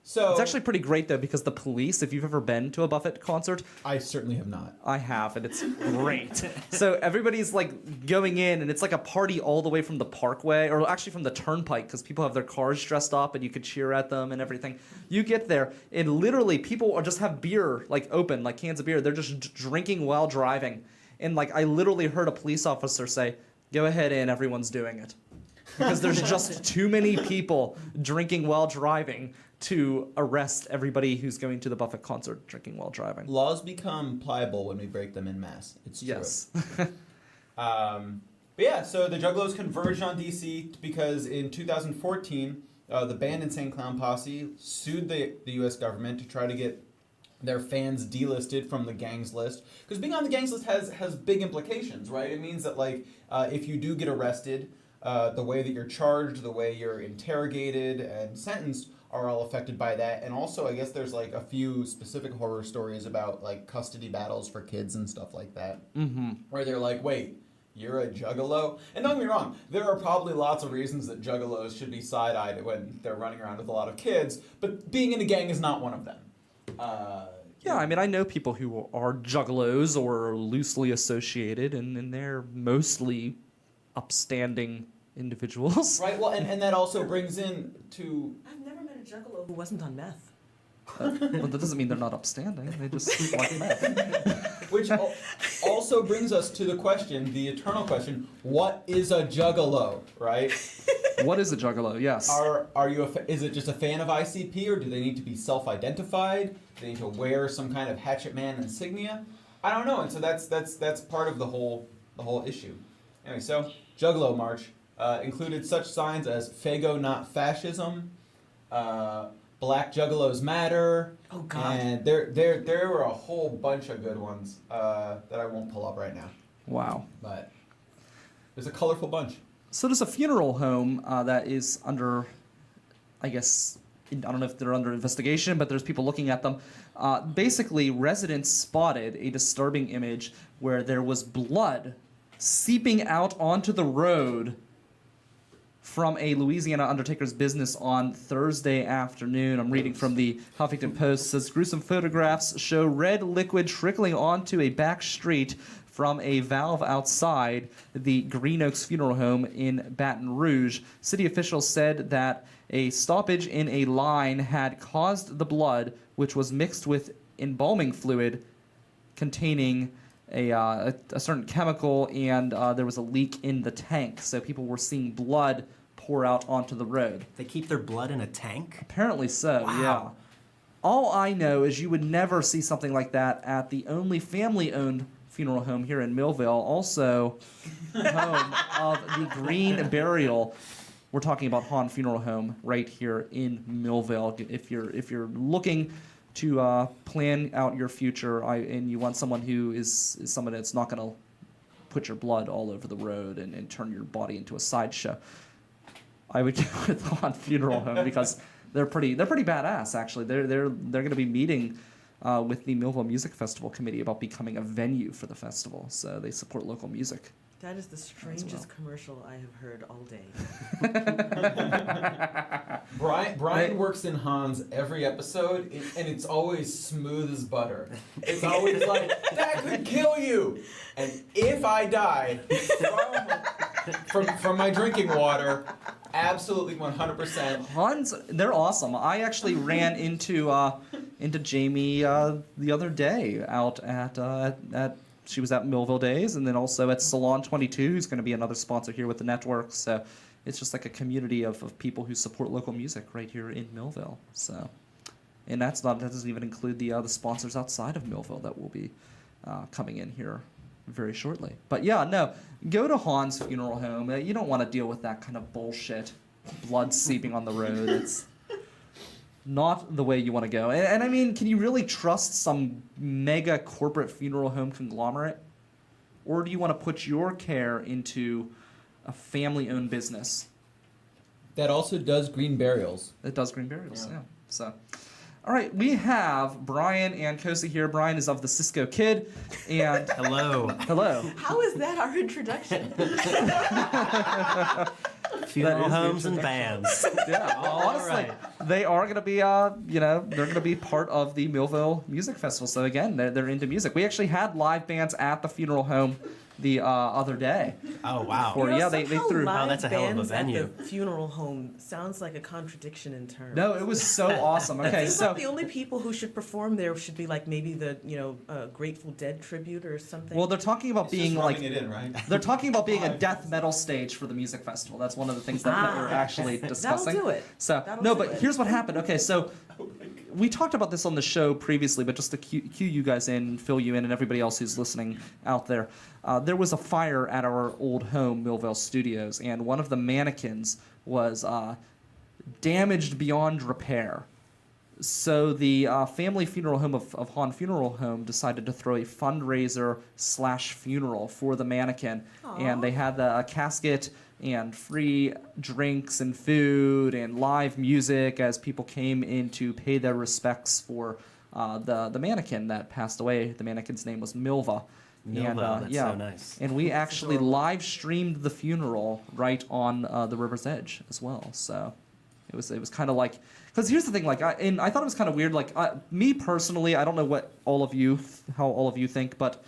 so it's actually pretty great though because the police. If you've ever been to a Buffett concert, I certainly have not. I have, and it's great. So everybody's like going in, and it's like a party all the way from the Parkway, or actually from the Turnpike, because people have their cars dressed up, and you could cheer at them and everything. You get there, and literally people are just have beer like open, like cans of beer. They're just drinking while driving, and like I literally heard a police officer say, "Go ahead in, everyone's doing it," because there's just too many people drinking while driving to arrest everybody who's going to the Buffett concert drinking while driving. Laws become pliable when we break them in mass. It's true. Yes. But yeah, so the Juggalos converged on DC because in 2014, the band Insane Clown Posse sued the U.S. government to try to get their fans delisted from the gangs list. Because being on the gangs list has big implications, right? It means that like if you do get arrested, the way that you're charged, the way you're interrogated and sentenced are all affected by that. And also, I guess there's like a few specific horror stories about like custody battles for kids and stuff like that. Mm-hmm. Where they're like, wait, you're a juggalo? And don't get me wrong, there are probably lots of reasons that juggalos should be side-eyed when they're running around with a lot of kids, but being in a gang is not one of them. Yeah, I mean, I know people who are juggalos or loosely associated, and they're mostly upstanding individuals. Right, well, and that also brings in to... I've never met a juggalo who wasn't on meth. Well, that doesn't mean they're not upstanding. They just like meth. Which also brings us to the question, the eternal question, what is a juggalo, right? What is a juggalo? Yes. Are you is it just a fan of ICP, or do they need to be self-identified? Do they need to wear some kind of Hatchet Man insignia? I don't know, and so that's part of the whole issue. Anyway, so Juggalo March included such signs as Fago not fascism, Black Juggalos Matter. Oh God! And there were a whole bunch of good ones that I won't pull up right now. Wow. But there's a colorful bunch. So there's a funeral home that is under, I guess, I don't know if they're under investigation, but there's people looking at them. Basically, residents spotted a disturbing image where there was blood seeping out onto the road from a Louisiana undertaker's business on Thursday afternoon. I'm reading from the Huffington Post. It says gruesome photographs show red liquid trickling onto a back street from a valve outside the Green Oaks Funeral Home in Baton Rouge. City officials said that a stoppage in a line had caused the blood, which was mixed with embalming fluid containing a certain chemical, and there was a leak in the tank, so people were seeing blood pour out onto the road. They keep their blood in a tank? Apparently so, Wow. yeah. All I know is you would never see something like that at the only family-owned funeral home here in Millville, also home of the Green Burial. We're talking about Hahn Funeral Home right here in Millville. If you're looking to plan out your future, and you want someone who is someone that's not going to put your blood all over the road and turn your body into a sideshow, I would go with Hahn Funeral Home because they're pretty badass actually. They're going to be meeting with the Millville Music Festival Committee about becoming a venue for the festival. So they support local music. That is the strangest commercial I have heard all day. Brian works in Hans every episode, and it's always smooth as butter. It's always like, that could kill you! And if I die from my drinking water, absolutely 100%. Hans, they're awesome. I actually ran into Jamie the other day out at she was at Millville Days, and then also at Salon 22, who's going to be another sponsor here with the network. So it's just like a community of people who support local music right here in Millville. So, and that doesn't even include the sponsors outside of Millville that will be coming in here very shortly. But yeah, no, go to Hahn's Funeral Home. You don't want to deal with that kind of bullshit, blood seeping on the road. It's not the way you want to go. And I mean, can you really trust some mega corporate funeral home conglomerate? Or do you want to put your care into a family-owned business? That also does green burials. It does green burials, yeah. So, all right, we have Brian and Kosi here. Brian is of the Cisco Kid, and Hello. hello. How is that our introduction? Funeral is the homes and bands. Yeah, All honestly, right. they are going to be, they're going to be part of the Millville Music Festival. So again, they're into music. We actually had live bands at the funeral home the other day. Oh, wow. Or yeah, they somehow threw. live that's a hell of a bands venue. At the funeral home sounds like a contradiction in terms. No, it was so awesome. Okay, Seems so like the only people who should perform there should be like maybe the Grateful Dead tribute or something. well, they're talking about It's being just like rubbing it in, right? they're talking about being a death metal stage for the music festival. That's one of the things that we're actually discussing. That'll do it. So That'll no, do but it. here's what happened. Okay, so we talked about this on the show previously, but just to cue you guys in, fill you in, and everybody else who's listening out there, there was a fire at our old home, Millville Studios, and one of the mannequins was damaged beyond repair. So the family funeral home of Hahn Funeral Home decided to throw a fundraiser / funeral for the mannequin, and they had a casket and free drinks and food and live music as people came in to pay their respects for the mannequin that passed away. The mannequin's name was Milva. Milva, that's so nice. And we actually live streamed the funeral right on the river's edge as well. So it was kind of like, because here's the thing, like, I thought it was kind of weird. Like, me personally, I don't know how all of you think, but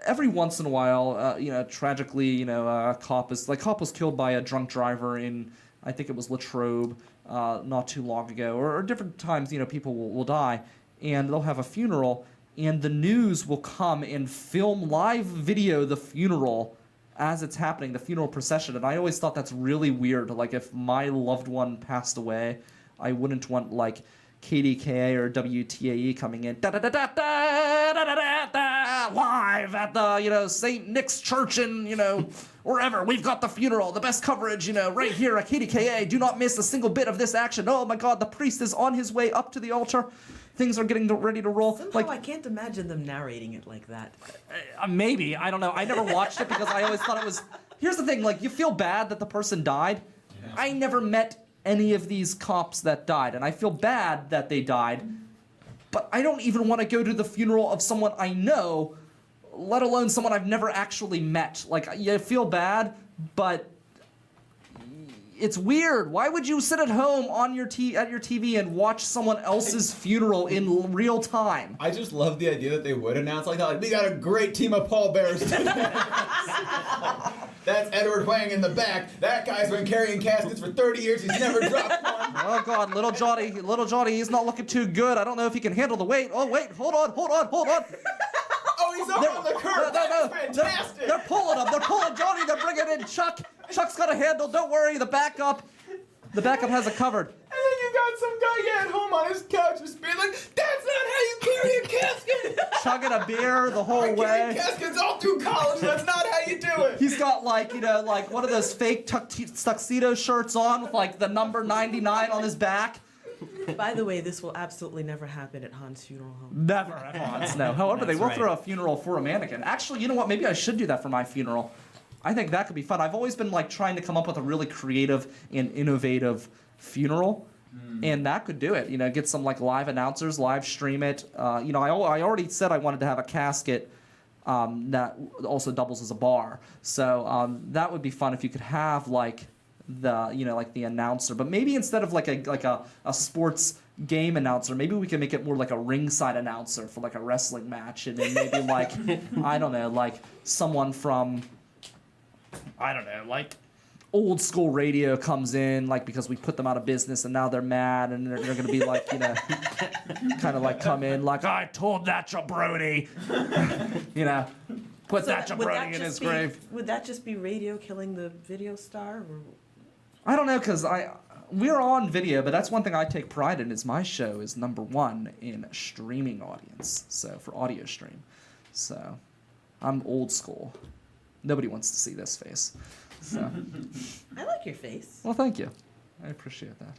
every once in a while, tragically, a cop was killed by a drunk driver in, I think it was Latrobe, not too long ago, or different times, people will die, and they'll have a funeral, and the news will come and film live video the funeral as it's happening, the funeral procession, and I always thought that's really weird. Like, if my loved one passed away, I wouldn't want, like, KDKA or WTAE coming in live at the St. Nick's Church in wherever. We've got the funeral, the best coverage right here at KDKA. Do not miss a single bit of this action. Oh my God, the priest is on his way up to the altar. Things are getting ready to roll. Somehow I can't imagine them narrating it like that. Maybe, I don't know. I never watched it because I always thought it was. Here's the thing, like, you feel bad that the person died. Yeah. I never met any of these cops that died, and I feel bad that they died, but I don't even want to go to the funeral of someone I know, let alone someone I've never actually met. Like, you feel bad, but it's weird. Why would you sit at home on your at your TV and watch someone else's funeral in real time? I just love the idea that they would announce like that. Like, we got a great team of pallbearers today. That's Edward Wang in the back. That guy's been carrying caskets for 30 years. He's never dropped one. Oh God, little Johnny, he's not looking too good. I don't know if he can handle the weight. Oh wait, hold on. Oh, he's over on the curb. That's fantastic. They're pulling Johnny. They're bringing in Chuck. Chuck's got a handle. Don't worry. The backup has it covered. And then you got some guy at home on his couch just being like, that's not how you carry a casket. Chugging a beer the whole I way. carried caskets all through college. That's not how you do it. He's got like one of those fake tuxedo shirts on with like the number 99 on his back. By the way, this will absolutely never happen at Han's funeral home. Never at Hans, no. However, they will throw a funeral for a mannequin. Actually, you know what? Maybe I should do that for my funeral. I think that could be fun. I've always been like trying to come up with a really creative and innovative funeral, and that could do it. You know, get some like live announcers, live stream it. You know, I already said I wanted to have a casket that also doubles as a bar. So that would be fun if you could have like the announcer, but maybe instead of like a sports game announcer, maybe we can make it more like a ringside announcer for like a wrestling match, and then maybe like I don't know, like someone from like old school radio comes in, like because we put them out of business and now they're mad and they're gonna be like, you know, kind of like come in like, I told that jabroni, you know, put that jabroni in his grave. Would that just be radio killing the video star? Or? I don't know, because we're on video, but that's one thing I take pride in is my show is #1 in streaming audience, so for audio stream. So I'm old school. Nobody wants to see this face. So. I like your face. Well, thank you. I appreciate that.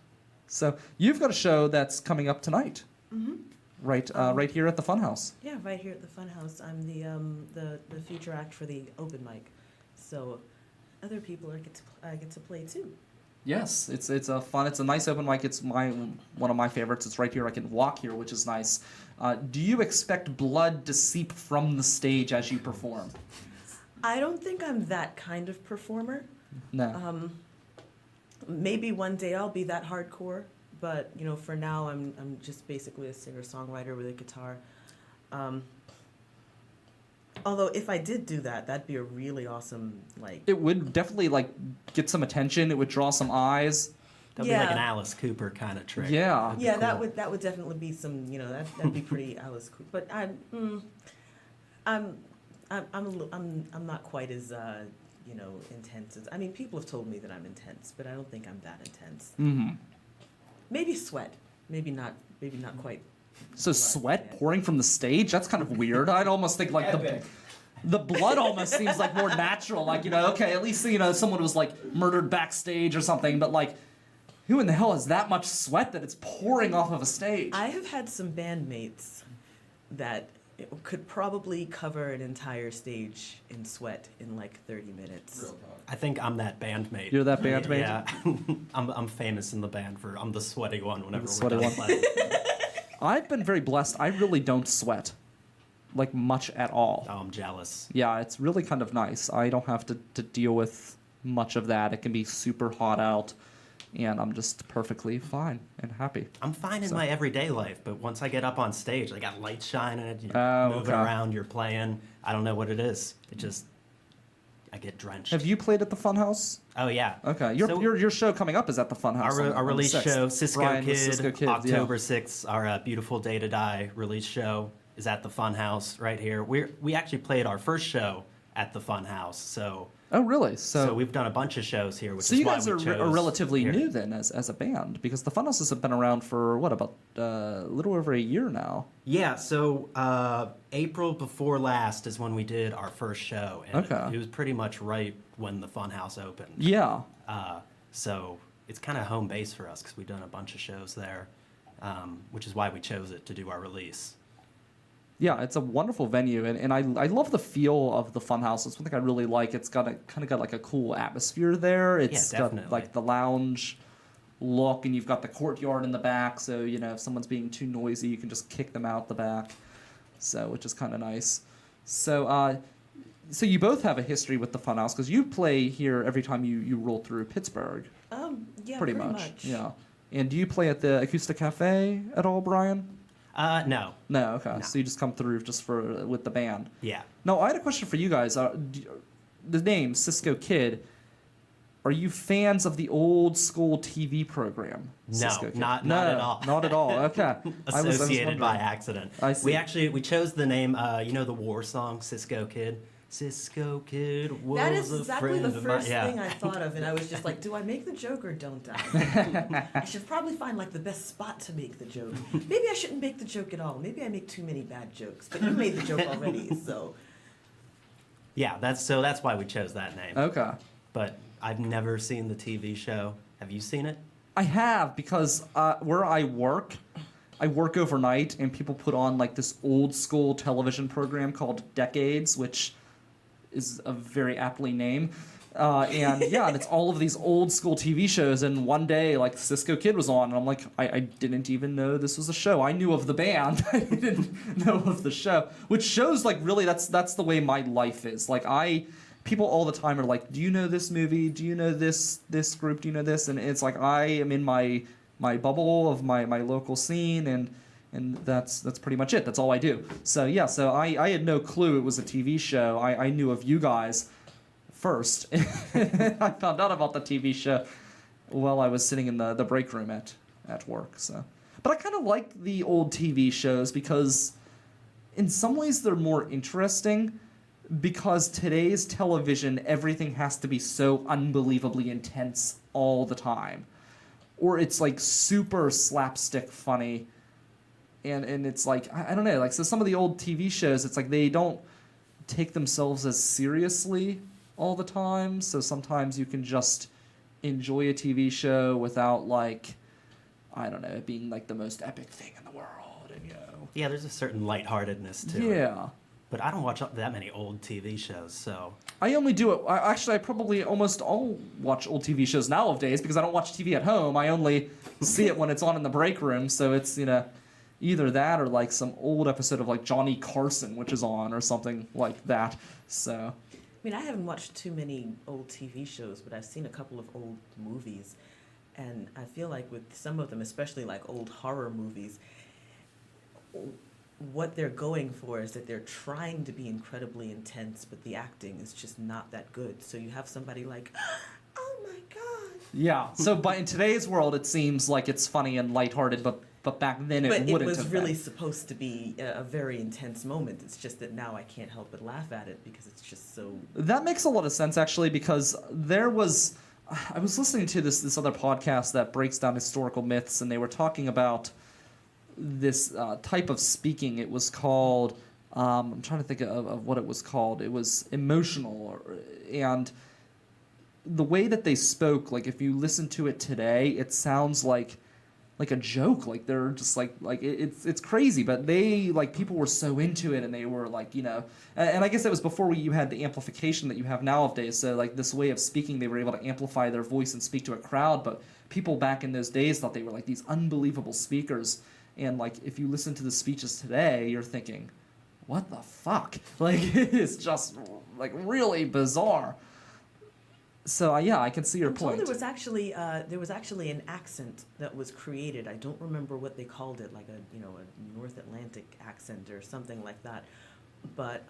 So you've got a show that's coming up tonight. Mm-hmm. Right here at the Funhouse. Yeah, right here at the Funhouse. I'm the feature act for the open mic, so other people get to play too. Yes, it's a nice open mic. It's one of my favorites. It's right here. I can walk here, which is nice. Do you expect blood to seep from the stage as you perform? I don't think I'm that kind of performer. No. Maybe one day I'll be that hardcore, but you know, for now I'm just basically a singer-songwriter with a guitar. Although if I did do that, that'd be a really awesome like. It would definitely like get some attention. It would draw some eyes. That'd be like an Alice Cooper kind of trick. Yeah. Yeah, cool. that would definitely be some, you know, that'd be pretty Alice Cooper. But I'm not quite as you know, intense as, I mean, people have told me that I'm intense, but I don't think I'm that intense. Mm-hmm. Maybe sweat, maybe not quite. So sweat pouring from the stage? That's kind of weird. I'd almost think like the blood almost seems like more natural. Like, you know, okay, at least, you know, someone was like murdered backstage or something, but like, who in the hell has that much sweat that it's pouring off of a stage? I have had some bandmates that could probably cover an entire stage in sweat in like 30 minutes. Real talk. I think I'm that bandmate. You're that bandmate? Yeah. I'm famous in the band for I'm the sweaty one whenever The we're done sweaty playing. I've been very blessed. I really don't sweat, like much at all. Oh, I'm jealous. Yeah, it's really kind of nice. I don't have to deal with much of that. It can be super hot out, and I'm just perfectly fine and happy. I'm fine in my everyday life, but once I get up on stage, I got lights shining, you're moving okay. around, you're playing. I don't know what it is. I get drenched. Have you played at the Funhouse? Oh, yeah. Okay, So- your show coming up is at the Funhouse. Our release on the 6th. show, Cisco Brian with Kid, Cisco Kid, October 6th, our Beautiful Day to Die release show is at the Funhouse right here. We actually played our first show at the Funhouse, so Oh, really? so we've done a bunch of shows here, which So is you why guys we are chose relatively here. new then as a band, because the Funhouses have been around for, what, about a little over a year now? Yeah, so April before last is when we did our first show, and Okay. it was pretty much right when the Funhouse opened. Yeah. So it's kind of home base for us because we've done a bunch of shows there, which is why we chose it to do our release. Yeah, it's a wonderful venue, and I love the feel of the Funhouse. It's one thing I really like. It's got like a cool atmosphere there. It's got definitely. like the lounge look, and you've got the courtyard in the back, so you know if someone's being too noisy, you can just kick them out the back. So, which is kind of nice. So, so you both have a history with the Funhouse because you play here every time you roll through Pittsburgh. Yeah, Pretty much. Yeah. And do you play at the Acoustic Cafe at all, Brian? No. No, okay. No. So you just come through just for with the band. Yeah. No, I had a question for you guys. The name Cisco Kid. Are you fans of the old school TV program? No, Cisco Kid? not at all. Not at all. Okay. Associated by wondering. accident. I see. We chose the name. The war song Cisco Kid. Cisco Kid was That is a exactly friend the of mine. first Yeah. thing I thought of, and I was just like, do I make the joke or don't I? I should probably find like the best spot to make the joke. Maybe I shouldn't make the joke at all. Maybe I make too many bad jokes, but you made the joke already, so. Yeah, that's why we chose that name. Okay. But I've never seen the TV show. Have you seen it? I have because where I work overnight, and people put on like this old school television program called Decades, which is a very aptly named. And it's all of these old school TV shows. And one day, like Cisco Kid was on, and I'm like, I didn't even know this was a show. I knew of the band, I didn't know of the show, which shows like really that's the way my life is. Like people all the time are like, do you know this movie? Do you know this group? Do you know this? And it's like I am in my bubble of my local scene, and that's pretty much it. That's all I do. So I had no clue it was a TV show. I knew of you guys first. I found out about the TV show while I was sitting in the break room at work. So, but I kind of like the old TV shows because in some ways they're more interesting, because today's television, everything has to be so unbelievably intense all the time, or it's like super slapstick funny. And it's like, I don't know, like, so some of the old TV shows, it's like they don't take themselves as seriously all the time. So sometimes you can just enjoy a TV show without, like, I don't know, it being like the most epic thing in the world. And, Yeah, there's a certain lightheartedness to it. Yeah. But I don't watch that many old TV shows, so. I only do it. I probably almost all watch old TV shows nowadays because I don't watch TV at home. I only see it when it's on in the break room. So it's, either that or like some old episode of like Johnny Carson, which is on, or something like that. So. I mean, I haven't watched too many old TV shows, but I've seen a couple of old movies. And I feel like with some of them, especially like old horror movies, what they're going for is that they're trying to be incredibly intense, but the acting is just not that good. So you have somebody like, oh my God. Yeah. So, but in today's world, it seems like it's funny and lighthearted, but back then it wouldn't have been. But it was really supposed to be a very intense moment. It's just that now I can't help but laugh at it because it's just so. That makes a lot of sense, actually, because I was listening to this other podcast that breaks down historical myths, and they were talking about this type of speaking. It was called, I'm trying to think of what it was called. It was emotional, and the way that they spoke, like if you listen to it today, it sounds like a joke. Like they're just like it's crazy, but they, like, people were so into it, and they were like, and I guess that was before you had the amplification that you have nowadays. So like this way of speaking, they were able to amplify their voice and speak to a crowd, but people back in those days thought they were like these unbelievable speakers. And like if you listen to the speeches today, you're thinking, what the fuck? Like it's just like really bizarre. So I can see your point. There was actually an accent that was created. I don't remember what they called it, like a North Atlantic accent or something like that. But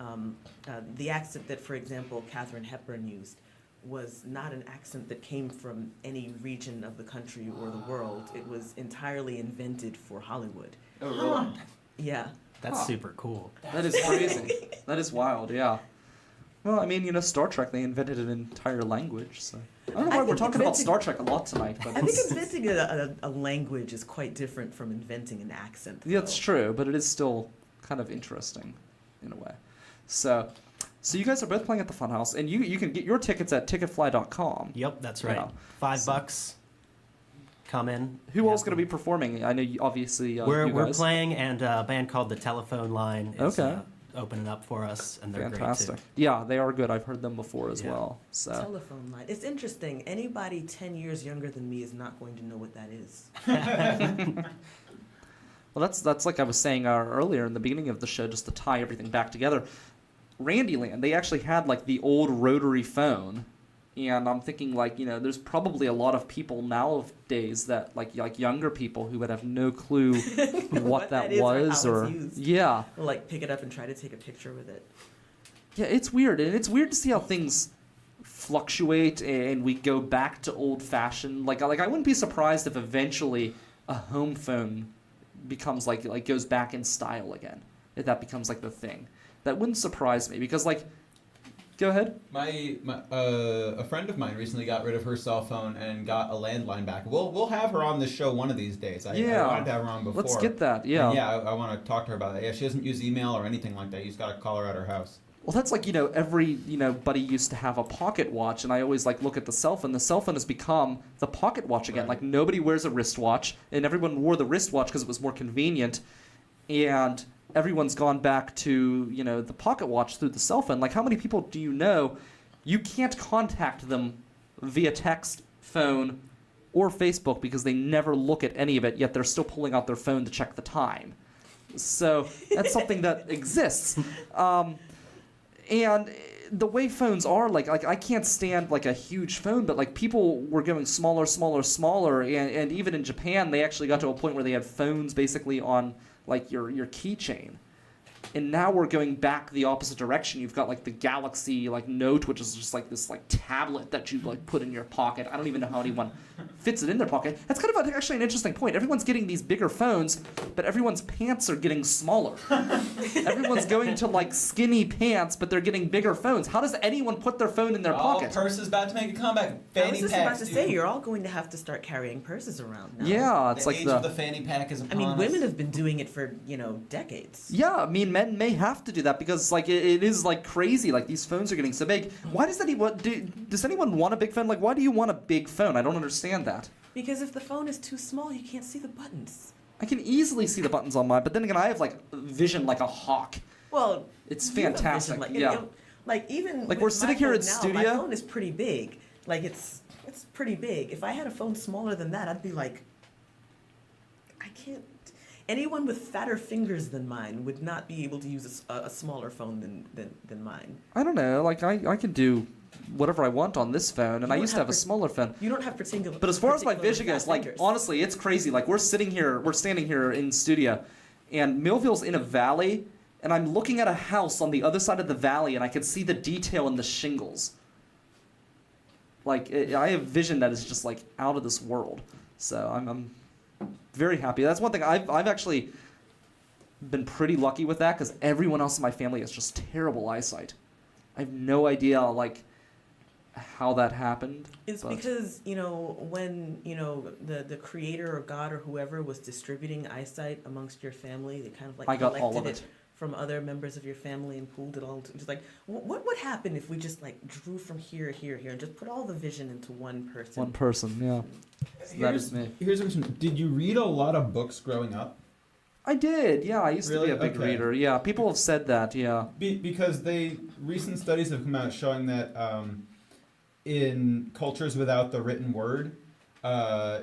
the accent that, for example, Katharine Hepburn used was not an accent that came from any region of the country or the world. It was entirely invented for Hollywood. Oh, really? Yeah. That's super cool. That is crazy. That is wild, yeah. Well, I mean, Star Trek, they invented an entire language, so. I don't know why we're talking about Star Trek a lot tonight, but I think inventing a language is quite different from inventing an accent. Yeah, it's true, but it is still kind of interesting in a way. So you guys are both playing at the Funhouse, and you can get your tickets at ticketfly.com. Yep, that's right. Yeah. $5. Come in. Who else going to be performing? I know obviously we're you guys. playing, and a band called The Telephone Line is Okay. Opening up for us, and they're Fantastic. great too. Yeah, they are good. I've heard them before as Yeah. well. So Telephone line. It's interesting. Anybody 10 years younger than me is not going to know what that is. well, that's like I was saying earlier in the beginning of the show, just to tie everything back together. Randyland, they actually had like the old rotary phone And I'm thinking, like, there's probably a lot of people nowadays that, like younger people who would have no clue what that is was, or how it's used. yeah. Or, like, pick it up and try to take a picture with it. Yeah, it's weird. And it's weird to see how things fluctuate and we go back to old-fashioned. Like I wouldn't be surprised if eventually a home phone becomes, like goes back in style again. If that becomes, like, the thing. That wouldn't surprise me because, like, go ahead. A friend of mine recently got rid of her cell phone and got a landline back. We'll have her on the show one of these days. I wanted to have her on before. Let's get that. Yeah. And I want to talk to her about that. Yeah, she doesn't use email or anything like that. You just got to call her at her house. Well, that's like, every, buddy used to have a pocket watch, and I always, like, look at the cell phone. The cell phone has become the pocket watch again. Right. Like, nobody wears a wristwatch, and everyone wore the wristwatch because it was more convenient, and everyone's gone back to, the pocket watch through the cell phone. Like, how many people do you know you can't contact them via text, phone, or Facebook because they never look at any of it, yet they're still pulling out their phone to check the time. So that's something that exists. And the way phones are, like I can't stand, like, a huge phone, but, like, people were going smaller, and even in Japan, they actually got to a point where they had phones basically on, like, your keychain. And now we're going back the opposite direction. You've got, like, the Galaxy, like, Note, which is just, like, this, like, tablet that you, like, put in your pocket. I don't even know how anyone fits it in their pocket. That's kind of actually an interesting point. Everyone's getting these bigger phones, but everyone's pants are getting smaller. Everyone's going to, like, skinny pants, but they're getting bigger phones. How does anyone put their phone in their pocket? Purse is about to make a comeback. Fanny I was just packs, about to say, dude. you're all going to have to start carrying purses around now. Yeah, it's The like age of the fanny pack is upon us. women have been doing it for, decades. Yeah, I mean, men may have to do that because, like, it is, like, crazy. Like, these phones are getting so big. Why does does anyone want a big phone? Like, why do you want a big phone? I don't understand that. Because if the phone is too small, you can't see the buttons. I can easily see the buttons on mine, but then again, I have, like, vision like a hawk. Well, It's you have fantastic. vision, Yeah. Even Like, with we're sitting my here phone at now, studio. My phone is pretty big. Like, it's pretty big. If I had a phone smaller than that, I'd be like, I can't. Anyone with fatter fingers than mine would not be able to use a smaller phone than mine. I don't know. Like, I can do whatever I want on this phone, and I don't used to have a have smaller phone. You don't have particular. But as far as my particularly vision fat goes, like, fingers. honestly, it's crazy. Like, we're standing here in studio, and Millville's in a valley, and I'm looking at a house on the other side of the valley, and I can see the detail in the shingles. Like, I have vision that is just, like, out of this world. So I'm very happy. That's one thing I've actually been pretty lucky with that because everyone else in my family has just terrible eyesight. I have no idea, like, how that happened. It's but- because, when, the creator or God or whoever was distributing eyesight amongst your family, they kind of, like, I got all collected of it. from other members of your family and pooled it all. Just like, what would happen if we just, like, drew from here, and just put all the vision into one person? One person, yeah. That is me. Here's a question. Did you read a lot of books growing up? I did, yeah. I used to Really? be a big Okay. reader. Yeah, people have said that, yeah. Because recent studies have come out showing that in cultures without the written word,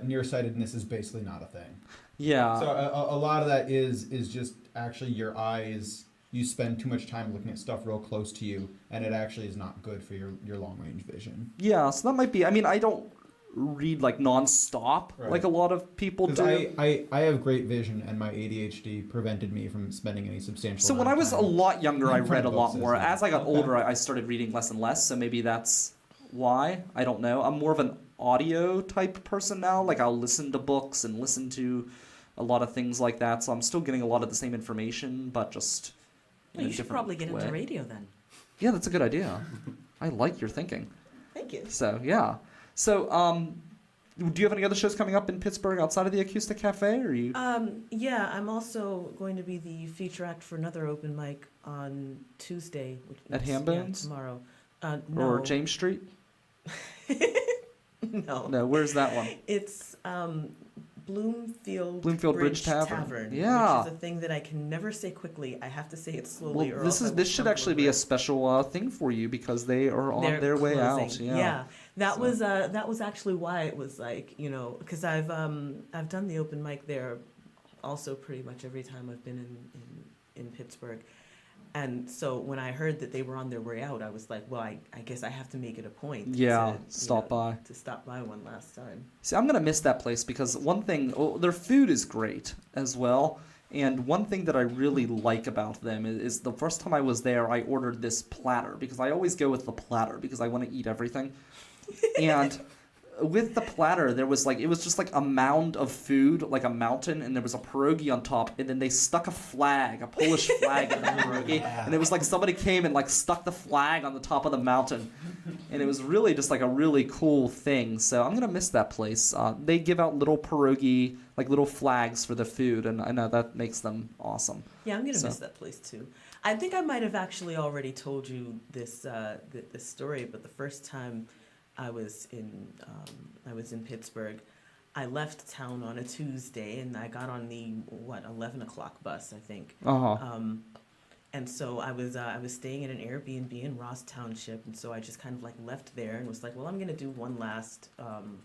nearsightedness is basically not a thing. Yeah. So a lot of that is just actually your eyes. You spend too much time looking at stuff real close to you, and it actually is not good for your long range vision. Yeah, so that might be. I mean, I don't read, like, non-stop Right. like a lot of people do. I have great vision, and my ADHD prevented me from spending any substantial. So when amount I of was a time lot younger, I in front read a of lot books, more. isn't it? As I got Okay. older, I started reading less and less, so maybe that's why. I don't know. I'm more of an audio type person now. Like, I'll listen to books and listen to a lot of things like that, so I'm still getting a lot of the same information, but just in Well, a you should different probably get way. into radio then. Yeah, that's a good idea. I like your thinking. Thank you. So, yeah. So, do you have any other shows coming up in Pittsburgh outside of the Acoustic Cafe, or you? Yeah, I'm also going to be the feature act for another open mic on Tuesday. At Hambones? Tomorrow. No. Or James Street? No. No, where's that one? It's Bloomfield Bridge Tavern. Yeah. Which is a thing that I can never say quickly. I have to say it slowly. Well, or this else I will should stumble actually over be a it. special thing for you because they are on They're their way out. closing. Yeah. That So- that was actually why it was like, because I've done the open mic there also pretty much every time I've been in Pittsburgh. And so when I heard that they were on their way out, I was like, well, I guess I have to make it a point Yeah, to stop by. to stop by one last time. See, I'm gonna miss that place because one thing, their food is great as well. And one thing that I really like about them is the first time I was there, I ordered this platter because I always go with the platter because I want to eat everything. And with the platter, there was it was just like a mound of food, like a mountain, and there was a pierogi on top, and then they stuck a Polish flag in the pierogi, and it was like somebody came and stuck the flag on the top of the mountain, and it was really just a really cool thing. So I'm gonna miss that place. They give out little pierogi, little flags for the food, and I know that makes them awesome. Yeah, I'm gonna miss that place too. I think I might have actually already told you this this story, but the first time I was in Pittsburgh, I left town on a Tuesday, and I got on the 11 o'clock bus, I think. And so I was staying in an Airbnb in Ross Township, and so I just kind of left there and was like, well, I'm gonna do one last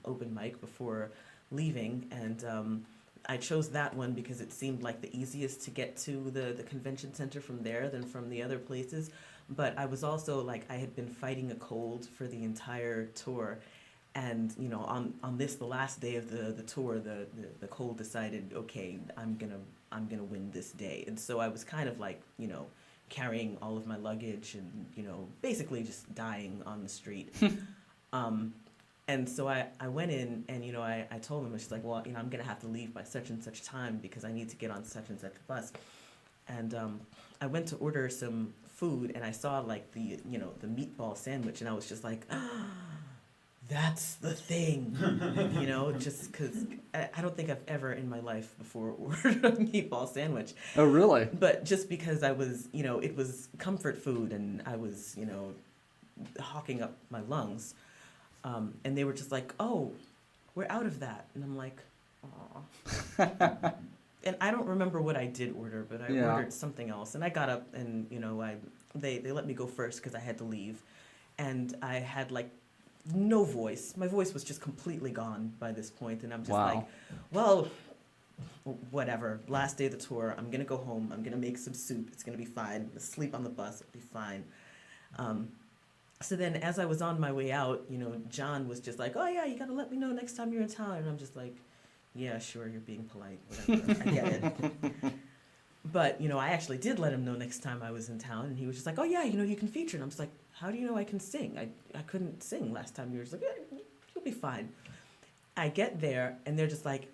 open mic before leaving, and I chose that one because it seemed like the easiest to get to the convention center from there than from the other places. But I was also I had been fighting a cold for the entire tour, and on the last day of the tour, the cold decided, okay, I'm gonna win this day. And so I was kind of carrying all of my luggage and basically just dying on the street. And so I went in, and I told him, she's like, well, I'm gonna have to leave by such and such time because I need to get on such and such a bus. And I went to order some food, and I saw the meatball sandwich, and I was just like, that's the thing, just because I don't think I've ever in my life before ordered a meatball sandwich. Oh, really? But just because I was, it was comfort food, and I was, hawking up my lungs, and they were just like, oh, we're out of that, and I'm like, aw. And I don't remember what I did order, but I ordered something else. And I got up, and they let me go first because I had to leave, and I had no voice. My voice was just completely gone by this point, and I'm just like, well, whatever. Last day of the tour, I'm gonna go home. I'm gonna make some soup. It's gonna be fine. I'm gonna sleep on the bus. It'll be fine. So then, as I was on my way out, John was just like, oh yeah, you gotta let me know next time you're in town, and I'm just like, yeah, sure, you're being polite, whatever, I get it. But, I actually did let him know next time I was in town, and he was just like, oh yeah, you can feature. And I'm just like, how do you know I can sing? I couldn't sing last time. You were just like, yeah, you'll be fine. I get there, and they're just like,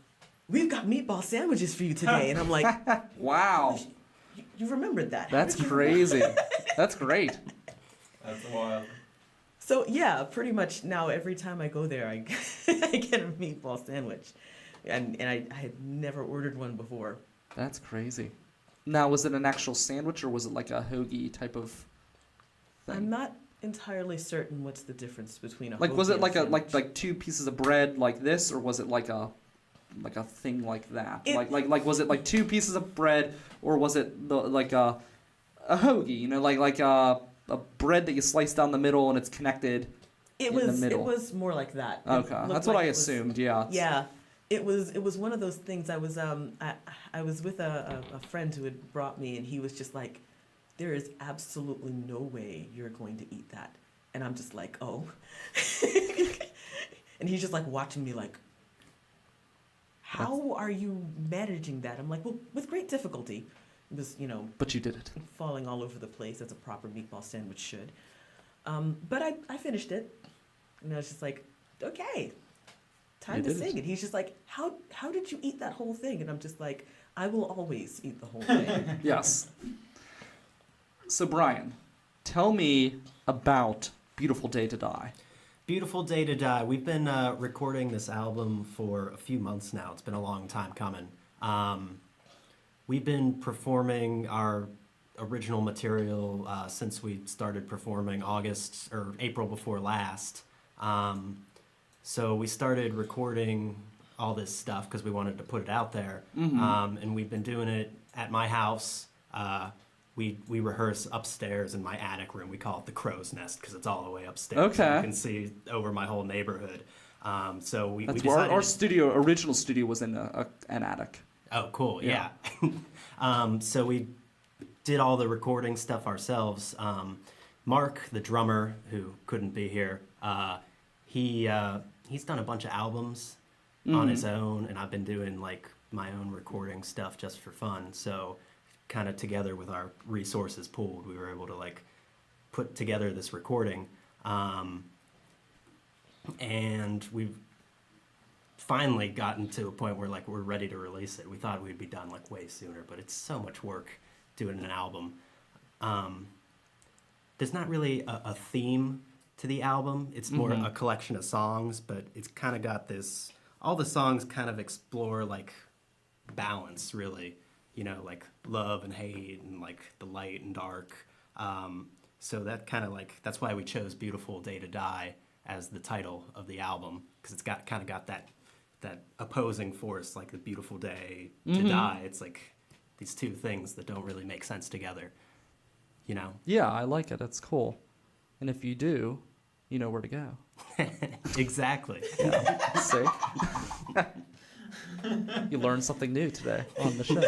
we've got meatball sandwiches for you today. And I'm like, wow. You remembered that. That's crazy. That's great. That's wild. So, yeah, pretty much now every time I go there, I get a meatball sandwich. And I had never ordered one before. That's crazy. Now, was it an actual sandwich, or was it a hoagie type of thing? I'm not entirely certain what's the difference between a was it hoagie and a sandwich. like two pieces of bread like this, or was it like a thing like that? Was it two pieces of bread, or was it a hoagie? A bread that you slice down the middle and it's connected. It was more like that. Okay, that's what I assumed. Yeah. Yeah. It was one of those things. I was with a friend who had brought me, and he was just like, there is absolutely no way you're going to eat that. And I'm just like, oh. And he's just watching me how are you managing that? I'm like, well, with great difficulty. It was, But you did it. falling all over the place as a proper meatball sandwich should. But I finished it, and I was just like, okay. Time to sing. And he's just like, how did you eat that whole thing? And I'm just like, I will always eat the whole thing. Yes. So, Brian, tell me about Beautiful Day to Die. Beautiful Day to Die. We've been recording this album for a few months now. It's been a long time coming. We've been performing our original material since we started performing August or April before last. So we started recording all this stuff because we wanted to put it out there. Mm-hmm. And we've been doing it at my house. We rehearse upstairs in my attic room. We call it the crow's nest because it's all the way upstairs. Okay. So you can see over my whole neighborhood. So we That's decided... Our original studio was in an attic. Oh, cool. Yeah. So we did all the recording stuff ourselves. Mark, the drummer, who couldn't be here, he's done a bunch of albums on his own, and I've been doing like my own recording stuff just for fun. So kind of together with our resources pooled, we were able to like put together this recording. And we've finally gotten to a point where like we're ready to release it. We thought we'd be done like way sooner, but it's so much work doing an album. There's not really a theme to the album. It's more a collection of songs, but it's kind of got this, all the songs kind of explore like balance, really, you know, like love and hate and like the light and dark. So that kind of like, that's why we chose Beautiful Day to Die as the title of the album, because it's got kind of got that opposing force, like the beautiful day to die. It's like these two things that don't really make sense together, you know? Yeah, I like it. It's cool. And if you do, you know where to go. Exactly. Yeah. See? You learned something new today on the show.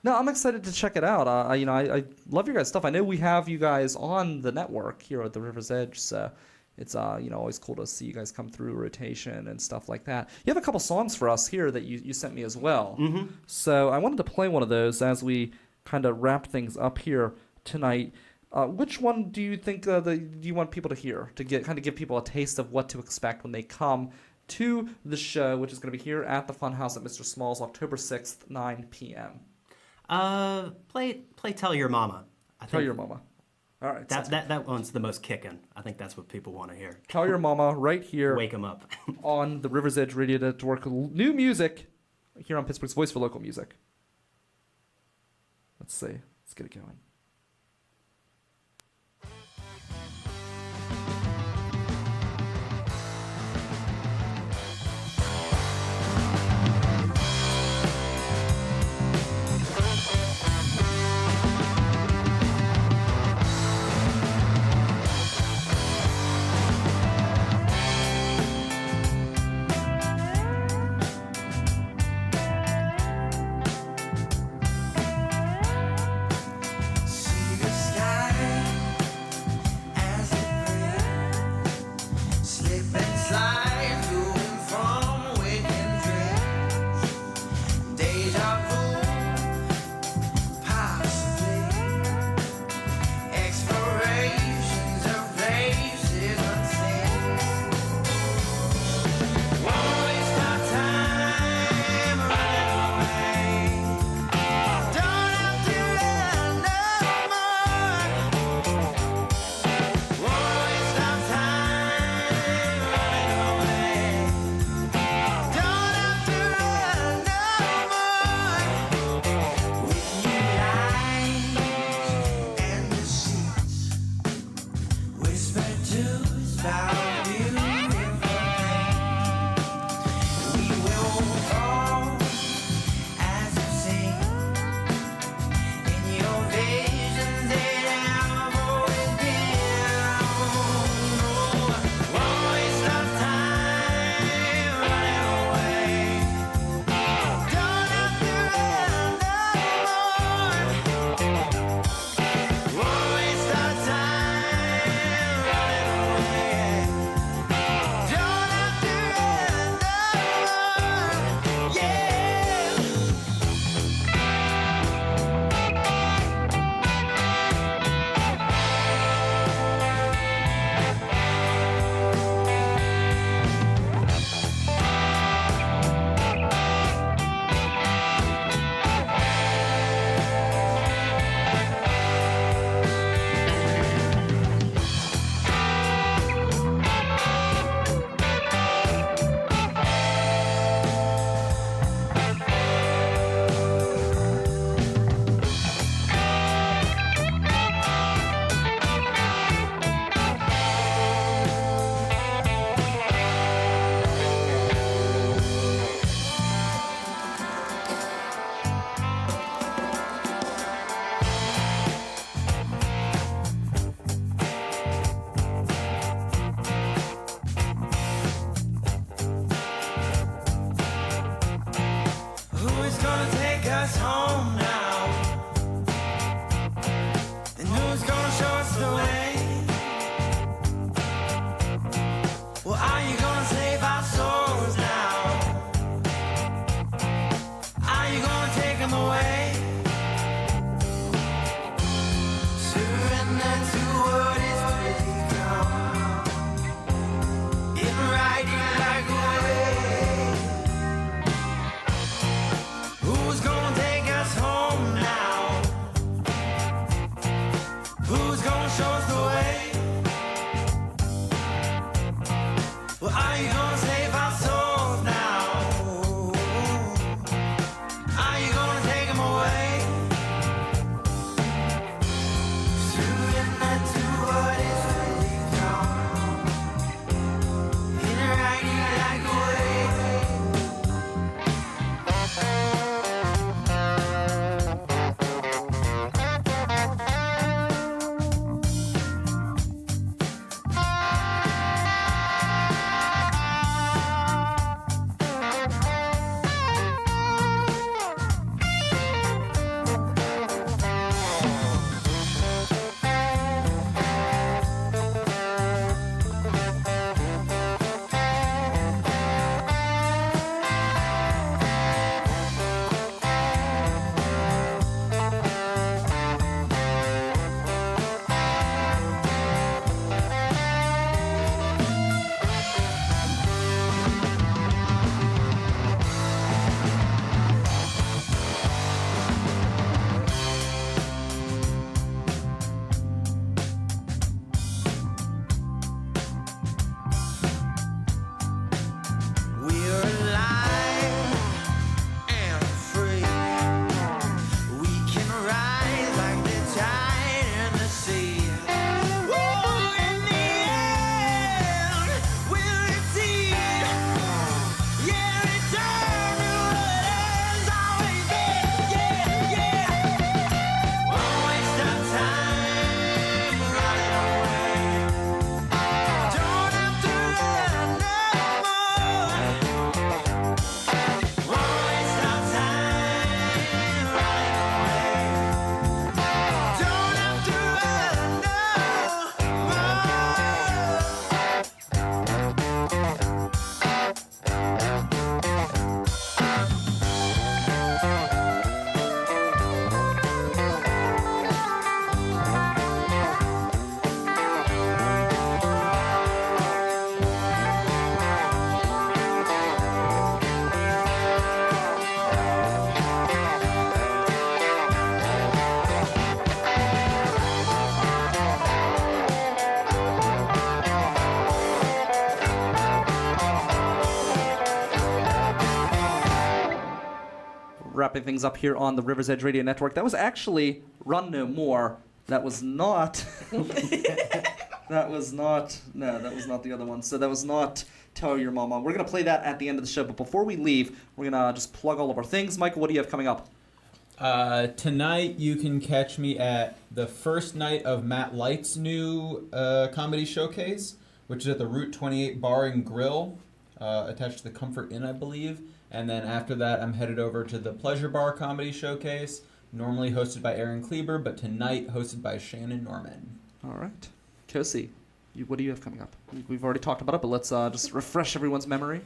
No, I'm excited to check it out. I love your guys' stuff. I know we have you guys on the network here at the River's Edge, so it's always cool to see you guys come through rotation and stuff like that. You have a couple songs for us here that you sent me as well. So I wanted to play one of those as we kind of wrap things up here tonight. Which one do you think do you want people to hear to give people a taste of what to expect when they come to the show, which is going to be here at the Funhouse at Mr. Small's, October 6th, 9 p.m. Play Tell Your Mama. Tell Your Mama. All right. That one's the most kicking. I think that's what people want to hear. Tell Your Mama right here. Wake them up. On the River's Edge Radio Network. New music here on Pittsburgh's Voice for Local Music. Let's see. Let's get it going. wrapping things up here on the River's Edge Radio Network. That was actually Run No More. That was not... that was not the other one. So that was not Tell Your Mama. We're going to play that at the end of the show. But before we leave, we're going to just plug all of our things. Michael, what do you have coming up? Tonight you can catch me at the first night of Matt Light's new comedy showcase, which is at the Route 28 Bar and Grill, attached to the Comfort Inn, I believe. And then after that, I'm headed over to the Pleasure Bar Comedy Showcase, normally hosted by Aaron Kleber, but tonight hosted by Shannon Norman. All right. Kosi, what do you have coming up? We've already talked about it, but let's just refresh everyone's memory.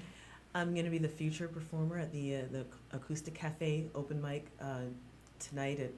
I'm going to be the feature performer at the Acoustic Cafe open mic tonight at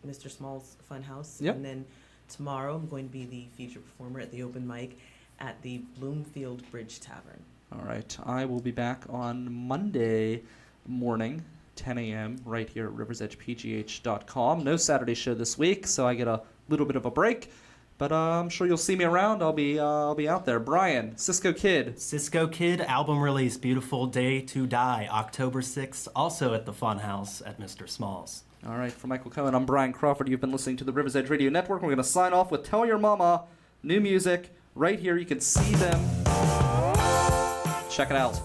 Mr. Small's Funhouse. Yep. And then tomorrow I'm going to be the feature performer at the open mic at the Bloomfield Bridge Tavern. All right. I will be back on Monday morning, 10 a.m., right here at riversedgepgh.com. No Saturday show this week, so I get a little bit of a break. But I'm sure you'll see me around. I'll be out there. Brian, Cisco Kid. Cisco Kid album release, Beautiful Day to Die, October 6th, also at the Funhouse at Mr. Small's. All right. For Michael Cohen, I'm Brian Crawford. You've been listening to the River's Edge Radio Network. We're going to sign off with Tell Your Mama, new music, right here. You can see them. Check it out.